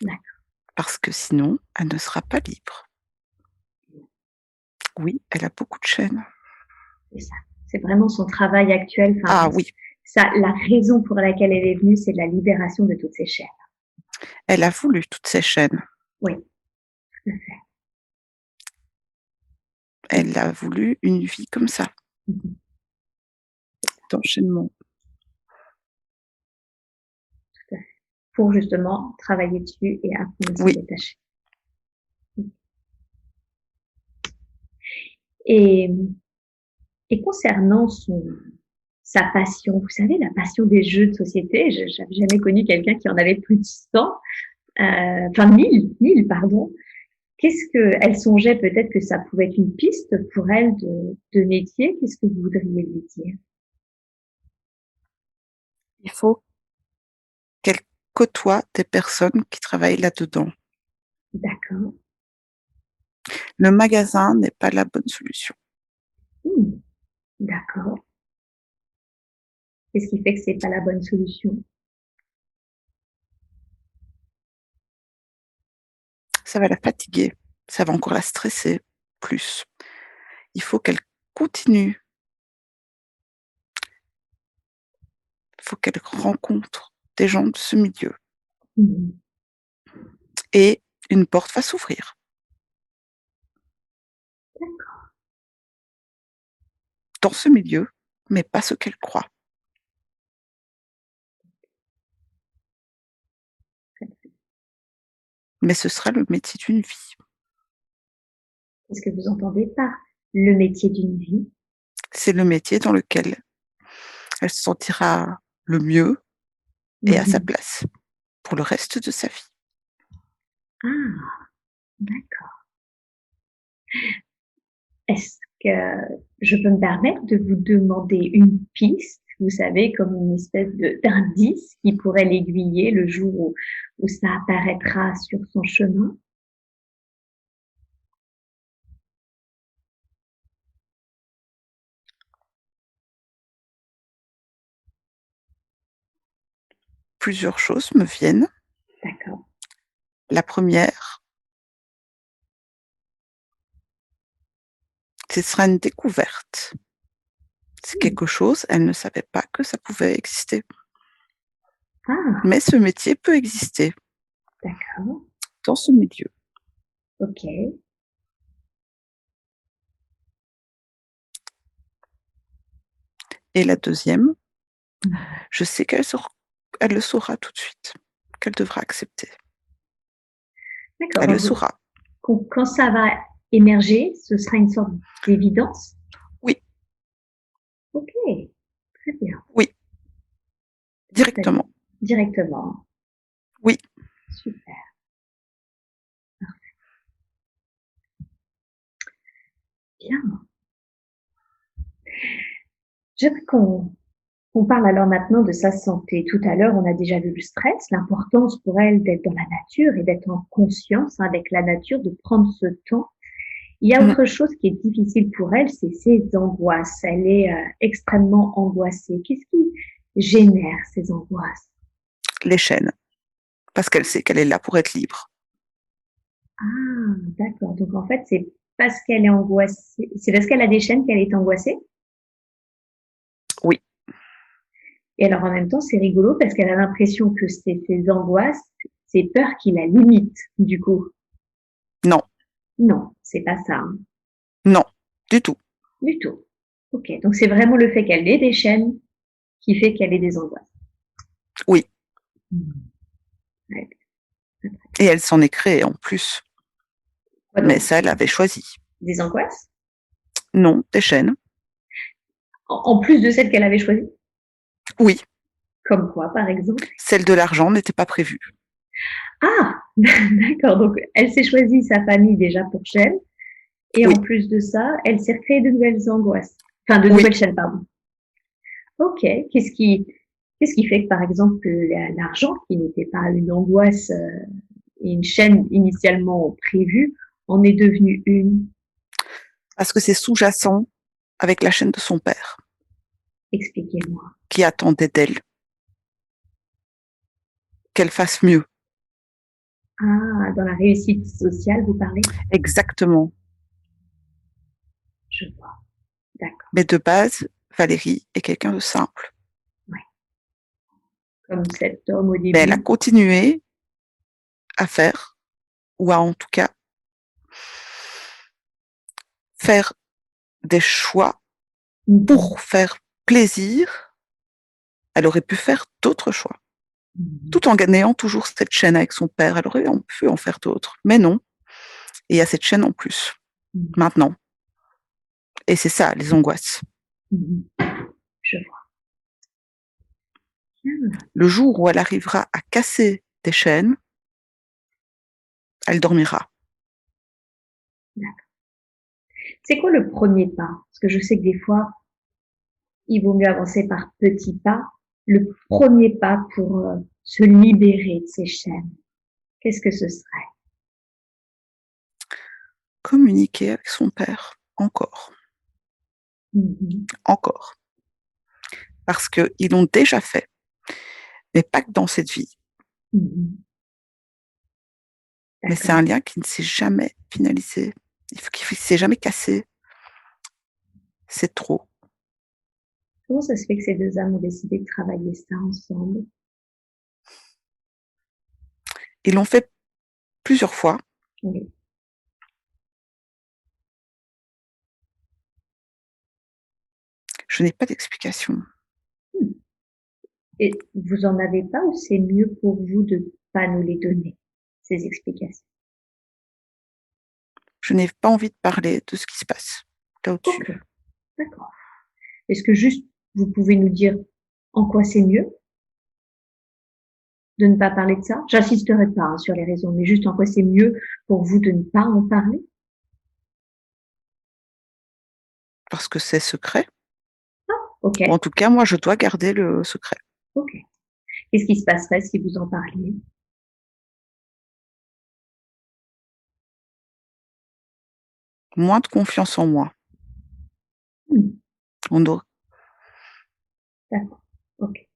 D'accord, Parce que sinon, elle ne sera pas libre. Oui, elle a beaucoup de chaînes. c'est ça. C'est vraiment son travail actuel, enfin, Ah oui, ça la raison pour laquelle elle est venue, c'est la libération de toutes ces chaînes. elle a voulu toutes ces chaînes. Oui, tout à fait. Elle a voulu une vie comme ça, Mmh mh. d'enchaînement. Tout à fait. Pour justement travailler dessus et apprendre à s'en Oui, détacher. Mmh. Et et concernant sa passion, vous savez, la passion des jeux de société, je j'avais jamais connu quelqu'un qui en avait plus de 100, enfin 1000 pardon. Qu'est-ce qu'elle songeait peut-être que ça pouvait être une piste pour elle de métier? Qu'est-ce que vous voudriez lui dire? il faut qu'elle côtoie des personnes qui travaillent là-dedans. D'accord. Le magasin n'est pas la bonne solution. Mmh. D'accord. Qu'est-ce qui fait que c'est pas la bonne solution? Ça va la fatiguer, ça va encore la stresser plus. Il faut qu'elle continue, il faut qu'elle rencontre des gens de ce milieu Mmh. et une porte va s'ouvrir D'accord. dans ce milieu, mais pas ce qu'elle croit. Mais ce sera le métier d'une vie. Qu'est-ce que vous entendez par le métier d'une vie? C'est le métier dans lequel elle se sentira le mieux et à sa Mmh. place pour le reste de sa vie. Ah! D'accord. Est-ce que je peux me permettre de vous demander une piste? Vous savez, comme une espèce d'indice qui pourrait l'aiguiller le jour où ça apparaîtra sur son chemin? Plusieurs choses me viennent. D'accord. La première, ce sera une découverte. C'est Mmh. quelque chose, elle ne savait pas que ça pouvait exister. Ah! Mais ce métier peut exister D'accord. dans ce milieu. OK. Et la deuxième, Mmh. je sais elle le saura tout de suite, qu'elle devra accepter. D'accord, Elle le donc saura. quand ça va émerger, ce sera une sorte d'évidence? Oui, OK, très bien, oui, très bien. directement. Directement. Oui, Super. Bien. J'aimerais qu'on parle alors maintenant de sa santé. Tout à l'heure, on a déjà vu le stress, l'importance pour elle d'être dans la nature et d'être en conscience avec la nature, de prendre ce temps. Il y a mmh, autre chose qui est difficile pour elle, c'est ses angoisses. Elle est extrêmement angoissée. Qu'est-ce qui génère ces angoisses? les chaînes, parce qu'elle sait qu'elle est là pour être libre. Ah, d'accord. Donc en fait, c'est parce qu'elle est angoissée, c'est parce qu'elle a des chaînes qu'elle est angoissée? Oui, Et alors en même temps, c'est rigolo parce qu'elle a l'impression que c'est ses angoisses, ses peurs qui la limitent, du coup. non, Non, c'est pas ça, hein, non, du tout. du tout. OK, donc c'est vraiment le fait qu'elle ait des chaînes qui fait qu'elle ait des angoisses. Oui, Mmh. Ouais, et elle s'en est créée en plus. quoi Mais donc? ça, elle avait choisi. Des angoisses? Non, des chaînes. En plus de celles qu'elle avait choisies? Oui, Comme quoi, par exemple? celle de l'argent n'était pas prévue. Ah! D'accord, donc elle s'est choisie sa famille déjà pour chaîne et en Oui, plus de ça, elle s'est recréée de nouvelles angoisses. Enfin, de oui, nouvelles chaînes, pardon. OK, qu'est-ce qui Qu'est-ce qui fait que, par exemple, l'argent, qui n'était pas une angoisse et une chaîne initialement prévue, en est devenu une? Parce que c'est sous-jacent avec la chaîne de son père, Expliquez-moi. qui attendait d'elle qu'elle fasse mieux. Ah, dans la réussite sociale, vous parlez? Exactement. Je vois. D'accord. Mais de base, Valérie est quelqu'un de simple. Ouais. Comme cet homme au Mais elle a début. continué à faire, ou à en tout cas faire des choix Mhm. pour faire plaisir. Elle aurait pu faire d'autres choix, tout en ayant toujours cette chaîne avec son père. Elle aurait pu en faire d'autres, mais non. Et il y a cette chaîne en plus, Mhm. maintenant. Et c'est ça, les angoisses. Mhm. Je vois. Bien. Le jour où elle arrivera à casser des chaînes, elle dormira. D'accord. C'est quoi le premier pas? Parce que je sais que des fois, il vaut mieux avancer par petits pas. Le premier pas pour se libérer de ces chaînes, qu'est-ce que ce serait? Communiquer avec son père, encore, Mhm. encore. Parce qu'ils l'ont déjà fait, mais pas que dans cette vie. Mhm. Mais c'est D'accord. un lien qui ne s'est jamais finalisé, qui ne s'est jamais cassé. C'est trop. Comment ça se fait que ces deux âmes ont décidé de travailler ça ensemble? Ils l'ont fait plusieurs fois. Oui. Je n'ai pas d'explication. Hmm. Et vous en avez pas ou c'est mieux pour vous de pas nous les donner, ces explications? Je n'ai pas envie de parler de ce qui se passe là Ok, au-dessus. d'accord. Est-ce que juste vous pouvez nous dire en quoi c'est mieux de ne pas parler de ça? J'insisterai pas sur les raisons, mais juste en quoi c'est mieux pour vous de ne pas en parler? Parce que c'est secret. Ok, Ou en tout cas, moi, je dois garder le secret. ok. Qu'est-ce qui se passerait si vous en parliez? Moins de confiance en moi. Hmm, On doit, d'accord, ok.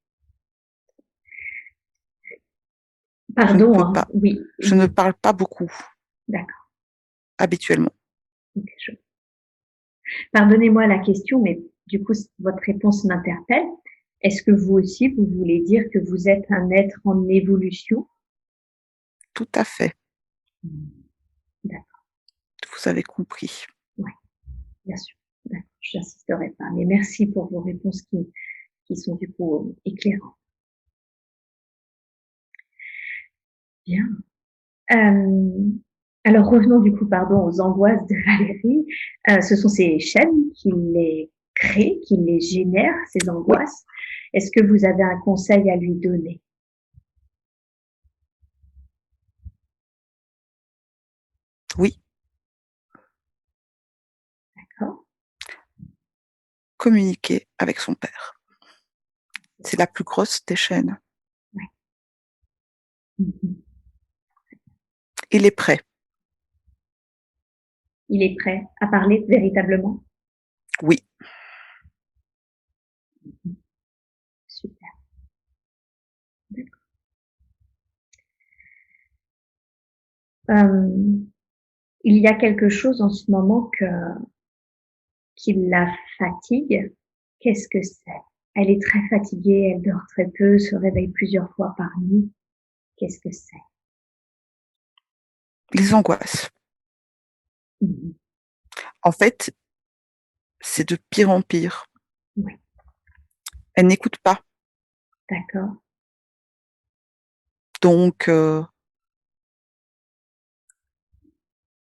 je ne Pardon, peux hein, pas. oui, Je ne parle pas beaucoup, d'accord, habituellement. ok, pardonnez-moi la question, mais du coup, votre réponse m'interpelle. Est-ce que vous aussi, vous voulez dire que vous êtes un être en évolution? Tout à fait. D'accord, Vous avez compris. ouais, bien sûr. D'accord, j'insisterai pas, mais merci pour vos réponses qui sont du coup éclairantes. Bien. Alors revenons du coup, pardon, aux angoisses de Valérie. Ce sont ces chaînes qui les créent, qui les génèrent, ces Oui, angoisses. Est-ce que vous avez un conseil à lui donner? oui. D'accord. Communiquer avec son père. C'est la plus grosse des chaînes. Ouais. Mhm. Il est prêt. Il est prêt à parler véritablement? Oui. Mhm. Super. D'accord. Il y a quelque chose en ce moment qui la fatigue. Qu'est-ce que c'est? Elle est très fatiguée, elle dort très peu, se réveille plusieurs fois par nuit. Qu'est-ce que c'est? Les angoisses. Mhm. En fait, c'est de pire en pire. Oui, Elle n'écoute pas. d'accord. Donc,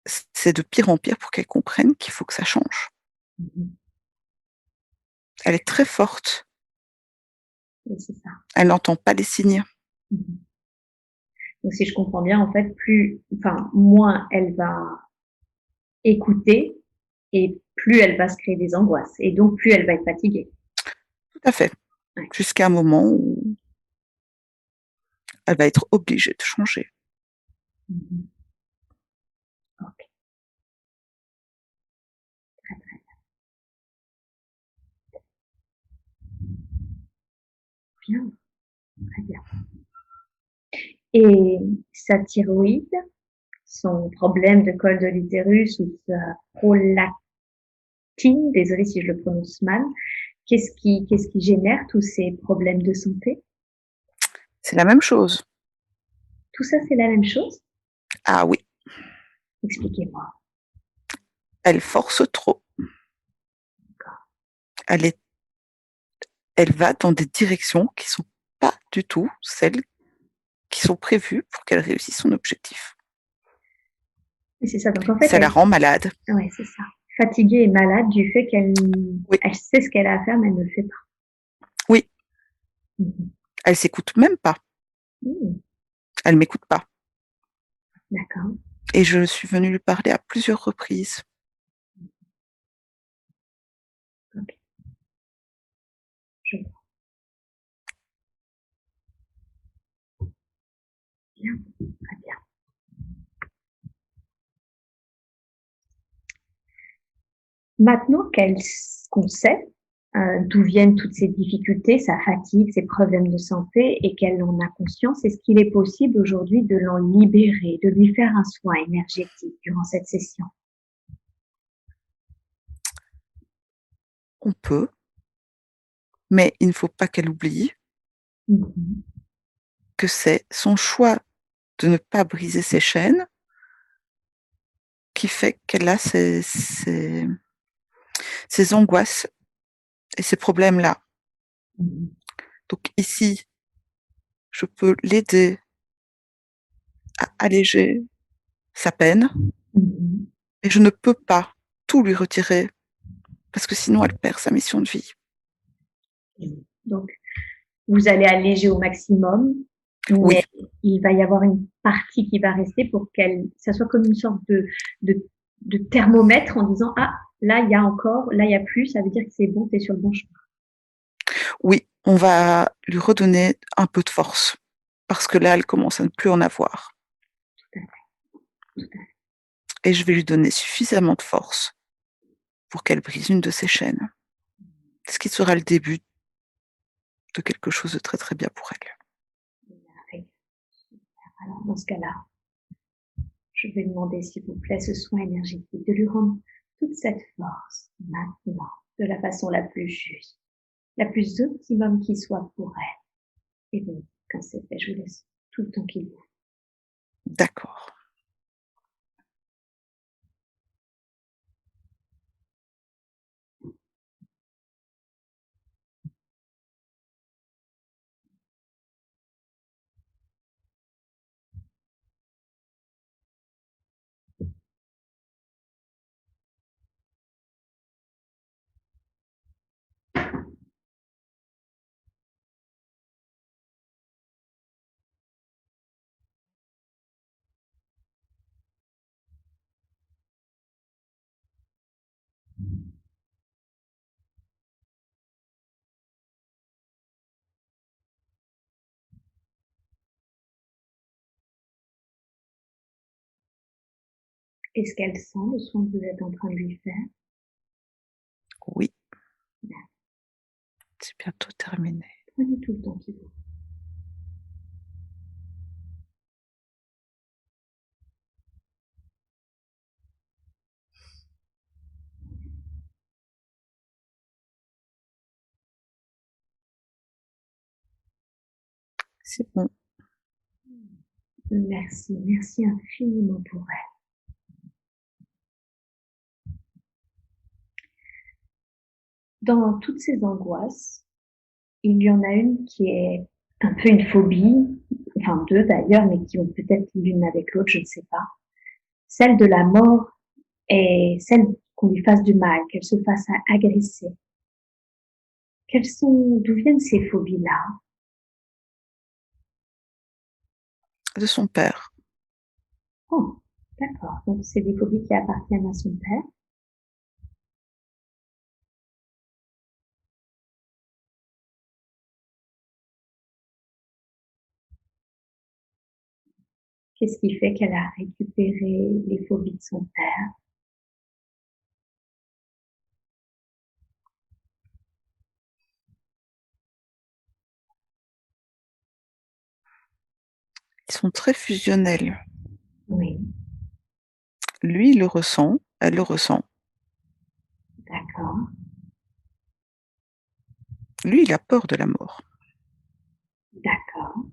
c'est de pire en pire pour qu'elle comprenne qu'il faut que ça change. Mhm. Elle est très forte. Oui, c'est ça. Elle n'entend pas les signes. Mhm. Donc, si je comprends bien, en fait, moins elle va écouter et plus elle va se créer des angoisses et donc plus elle va être fatiguée. Tout à fait. Ouais. Jusqu'à un moment où elle va être obligée de changer. Mhm. Ok, très très bien, très bien. Et sa thyroïde, son problème de col de l'utérus ou sa prolactine, désolée si je le prononce mal, qu'est-ce qui génère tous ces problèmes de santé? C'est la même chose. Tout ça, c'est la même chose? Ah oui, Expliquez-moi. elle force trop. Elle est Elle va dans des directions qui sont pas du tout celles qui sont prévues pour qu'elle réussisse son objectif. Et c'est ça. Donc en fait, Ça la rend malade. ouais, c'est ça. Fatiguée et malade du fait Oui, elle sait ce qu'elle a à faire, mais elle ne le fait pas. oui, Mhm. elle s'écoute même pas. Mhm. Elle m'écoute pas. D'accord. Et je suis venue lui parler à plusieurs reprises. Ok. Je vois bien. Très bien. Maintenant qu'on sait d'où viennent toutes ces difficultés, sa fatigue, ses problèmes de santé et qu'elle en a conscience, est-ce qu'il est possible aujourd'hui de l'en libérer, de lui faire un soin énergétique durant cette session? On peut, mais il ne faut pas qu'elle oublie Mhm. que c'est son choix de ne pas briser ses chaînes qui fait qu'elle a ces angoisses et ces problèmes-là. Mhm. Donc ici, je peux l'aider à alléger sa peine, Mhm. mais je ne peux pas tout lui retirer parce que sinon elle perd sa mission de vie. Donc, vous allez alléger au maximum, mais Oui, il va y avoir une partie qui va rester pour ça soit comme une sorte de, de thermomètre en disant, ah, là, il y a encore, là, il y a plus, ça veut dire que c'est bon, tu es sur le bon chemin. oui, on va lui redonner un peu de force parce que là, elle commence à ne plus en avoir Tout à fait, tout à fait. et je vais lui donner suffisamment de force pour qu'elle brise une de ses chaînes, ce qui sera le début de quelque chose de très, très bien pour elle. Alors, dans ce cas-là, je vais demander, s'il vous plaît, ce soin énergétique, de lui rendre toute cette force maintenant, de la façon la plus juste, la plus optimum qui soit pour elle. Et bon, quand c'est fait, je vous laisse tout le temps qu'il vous. D'accord. Est-ce qu'elle sent le soin que vous êtes en train de lui faire? Oui, c'est bientôt terminé. Prenez tout le temps qu'il vous. C'est bon. Merci, merci infiniment pour elle. Dans toutes ces angoisses, il y en a une qui est un peu une phobie, enfin deux d'ailleurs, mais qui ont peut-être l'une avec l'autre, je ne sais pas. Celle de la mort et celle qu'on lui fasse du mal, qu'elle se fasse agresser. D'où viennent ces phobies-là? De son père. Oh, d'accord. Donc c'est des phobies qui appartiennent à son père. Qu'est-ce qui fait qu'elle a récupéré les phobies de son père? Ils sont très fusionnels. Oui, Lui, il le ressent, elle le ressent. d'accord, Lui, il a peur de la mort. d'accord,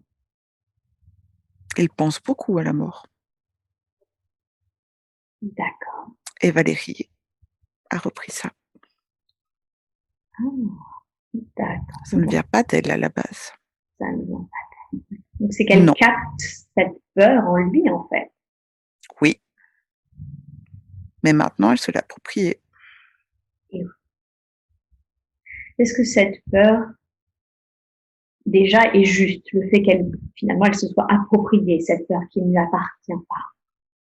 Il pense beaucoup à la mort. d'accord. Et Valérie a repris ça. Ah, d'accord. Ça ne Donc, vient pas d'elle à la base. ça ne vient pas. Donc, c'est qu'elle Non, capte cette peur en lui, en fait. oui, mais maintenant elle se l'est appropriée. Et est-ce que cette peur, déjà, est juste? Le fait qu'elle, finalement, elle se soit appropriée cette peur qui ne lui appartient pas.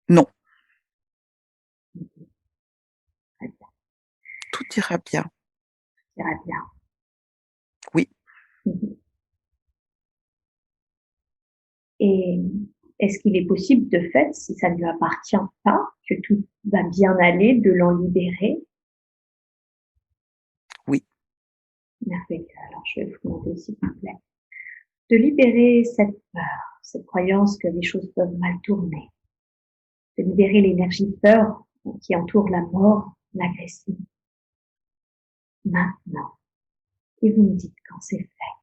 Non, Très bien, tout ira bien. ça ira bien. Oui, Mhm. Et est-ce qu'il est possible, de fait, si ça ne lui appartient pas, que tout va bien aller, de l'en libérer? oui, Merveilleux. Alors, je vais vous demander, s'il vous plaît, de libérer cette peur, cette croyance que les choses peuvent mal tourner, de libérer l'énergie de peur qui entoure la mort, l'agression. Maintenant. Et vous me dites quand c'est fait.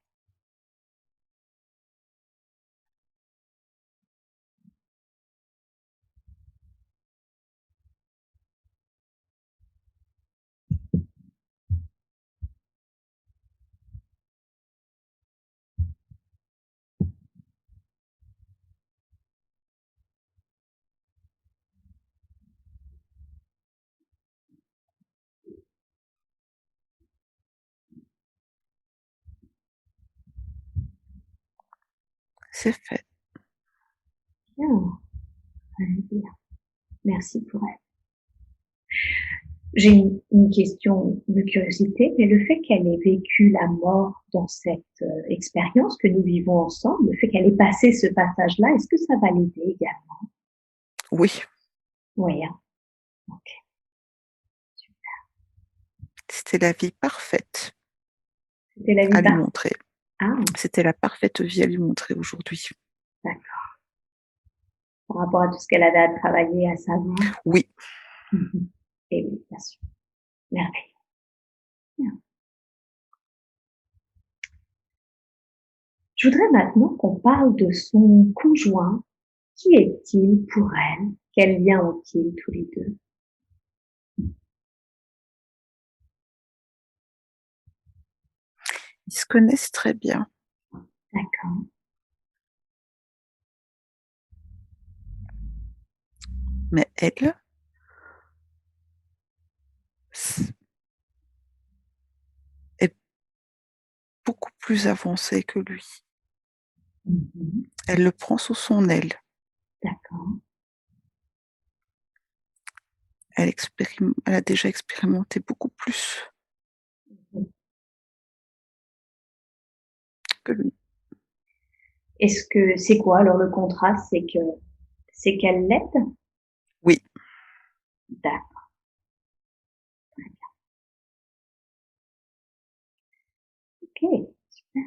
c'est fait. Bien, allez bien. Merci pour elle. J'ai une question de curiosité, mais le fait qu'elle ait vécu la mort dans cette expérience que nous vivons ensemble, le fait qu'elle ait passé ce passage-là, est-ce que ça va l'aider également? Oui, Oui, hein. Ok. c'était la vie parfaite C'était la vie à lui parfaite. montrer. Ah, C'était la parfaite vie à lui montrer aujourd'hui. d'accord. Par rapport à tout ce qu'elle avait à travailler, à savoir. Oui, Mhm. Et oui, bien sûr. Merveilleux. Bien. Je voudrais maintenant qu'on parle de son conjoint. Qui est-il pour elle? Quel lien ont-ils tous les deux? ils se connaissent très bien, D'accord. mais elle s- est beaucoup plus avancée que lui. Mhm. Elle le prend sous son aile. D'accord. Elle a déjà expérimenté beaucoup plus que lui. Est-ce que c'est quoi alors le contrat? C'est qu'elle l'aide? Oui, D'accord. Ok. Super.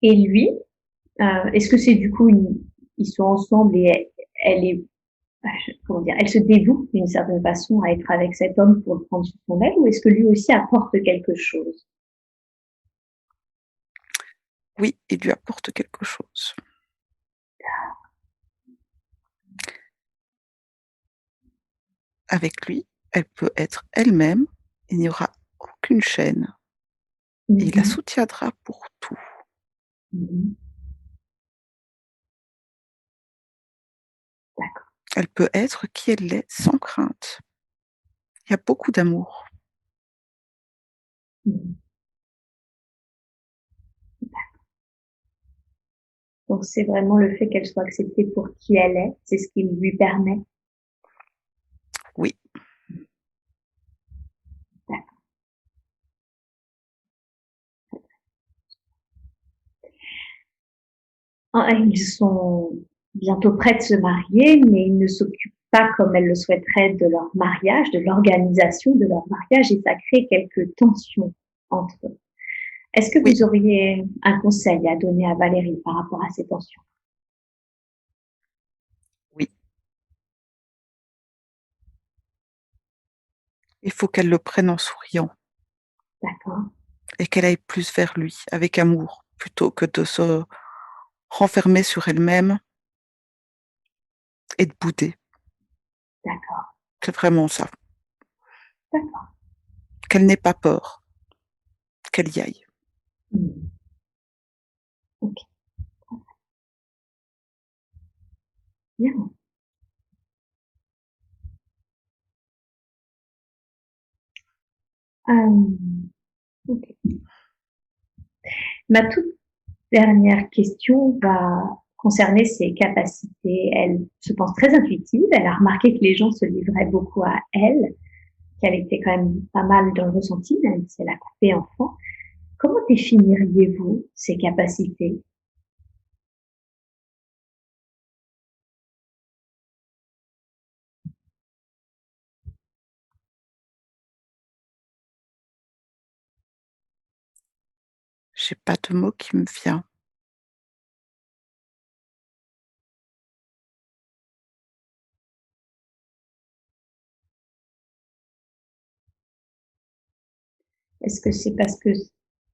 Et lui, est-ce que c'est du coup ils sont ensemble et elle est comment dire, elle se dévoue d'une certaine façon à être avec cet homme pour le prendre sous son aile, ou est-ce que lui aussi apporte quelque chose? oui, il lui apporte quelque chose. Avec lui, elle peut être elle-même, il n'y aura aucune chaîne. Et il la Mhm. soutiendra pour tout. Mhm. D'accord. Elle peut être qui elle est sans crainte. Il y a beaucoup d'amour. Mhm. Donc c'est vraiment le fait qu'elle soit acceptée pour qui elle est, c'est ce qui lui permet. Oui, D'accord. Ils sont bientôt prêts de se marier, mais ils ne s'occupent pas comme elles le souhaiteraient de leur mariage, de l'organisation de leur mariage, et ça crée quelques tensions entre eux. Est-ce que Oui, vous auriez un conseil à donner à Valérie par rapport à ces tensions? oui, il faut qu'elle le prenne en souriant D'accord, et qu'elle aille plus vers lui avec amour, plutôt que de se renfermer sur elle-même et de bouder. d'accord, C'est vraiment ça. d'accord. Qu'elle n'ait pas peur, qu'elle y aille. Mmh. OK, bien. OK. Ma toute dernière question va concerner ses capacités. Elle se pense très intuitive. Elle a remarqué que les gens se livraient beaucoup à elle, qu'elle était quand même pas mal dans le ressenti, même si elle a coupé enfant. Comment définiriez-vous ses capacités? J'ai pas de mot qui me vient. Est-ce que c'est parce que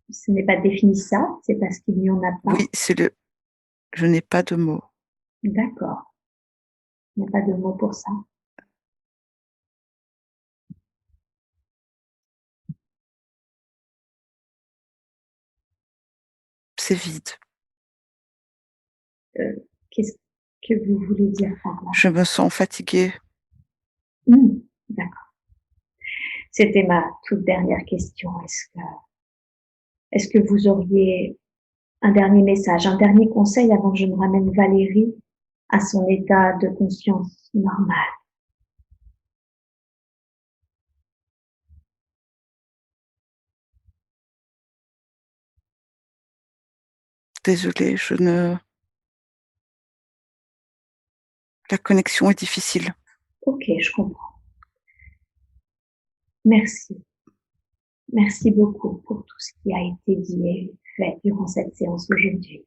ce n'est pas définissable? C'est parce qu'il n'y en a pas? Oui, je n'ai pas de mots. D'accord, il n'y a pas de mot pour ça. C'est vide. Qu'est-ce que vous voulez dire par là? Je me sens fatiguée. D'accord. C'était ma toute dernière question. Est-ce que vous auriez un dernier message, un dernier conseil avant que je ne ramène Valérie à son état de conscience normal? Désolée, je ne la connexion est difficile. OK, je comprends. Merci. Merci beaucoup pour tout ce qui a été dit et fait durant cette séance aujourd'hui.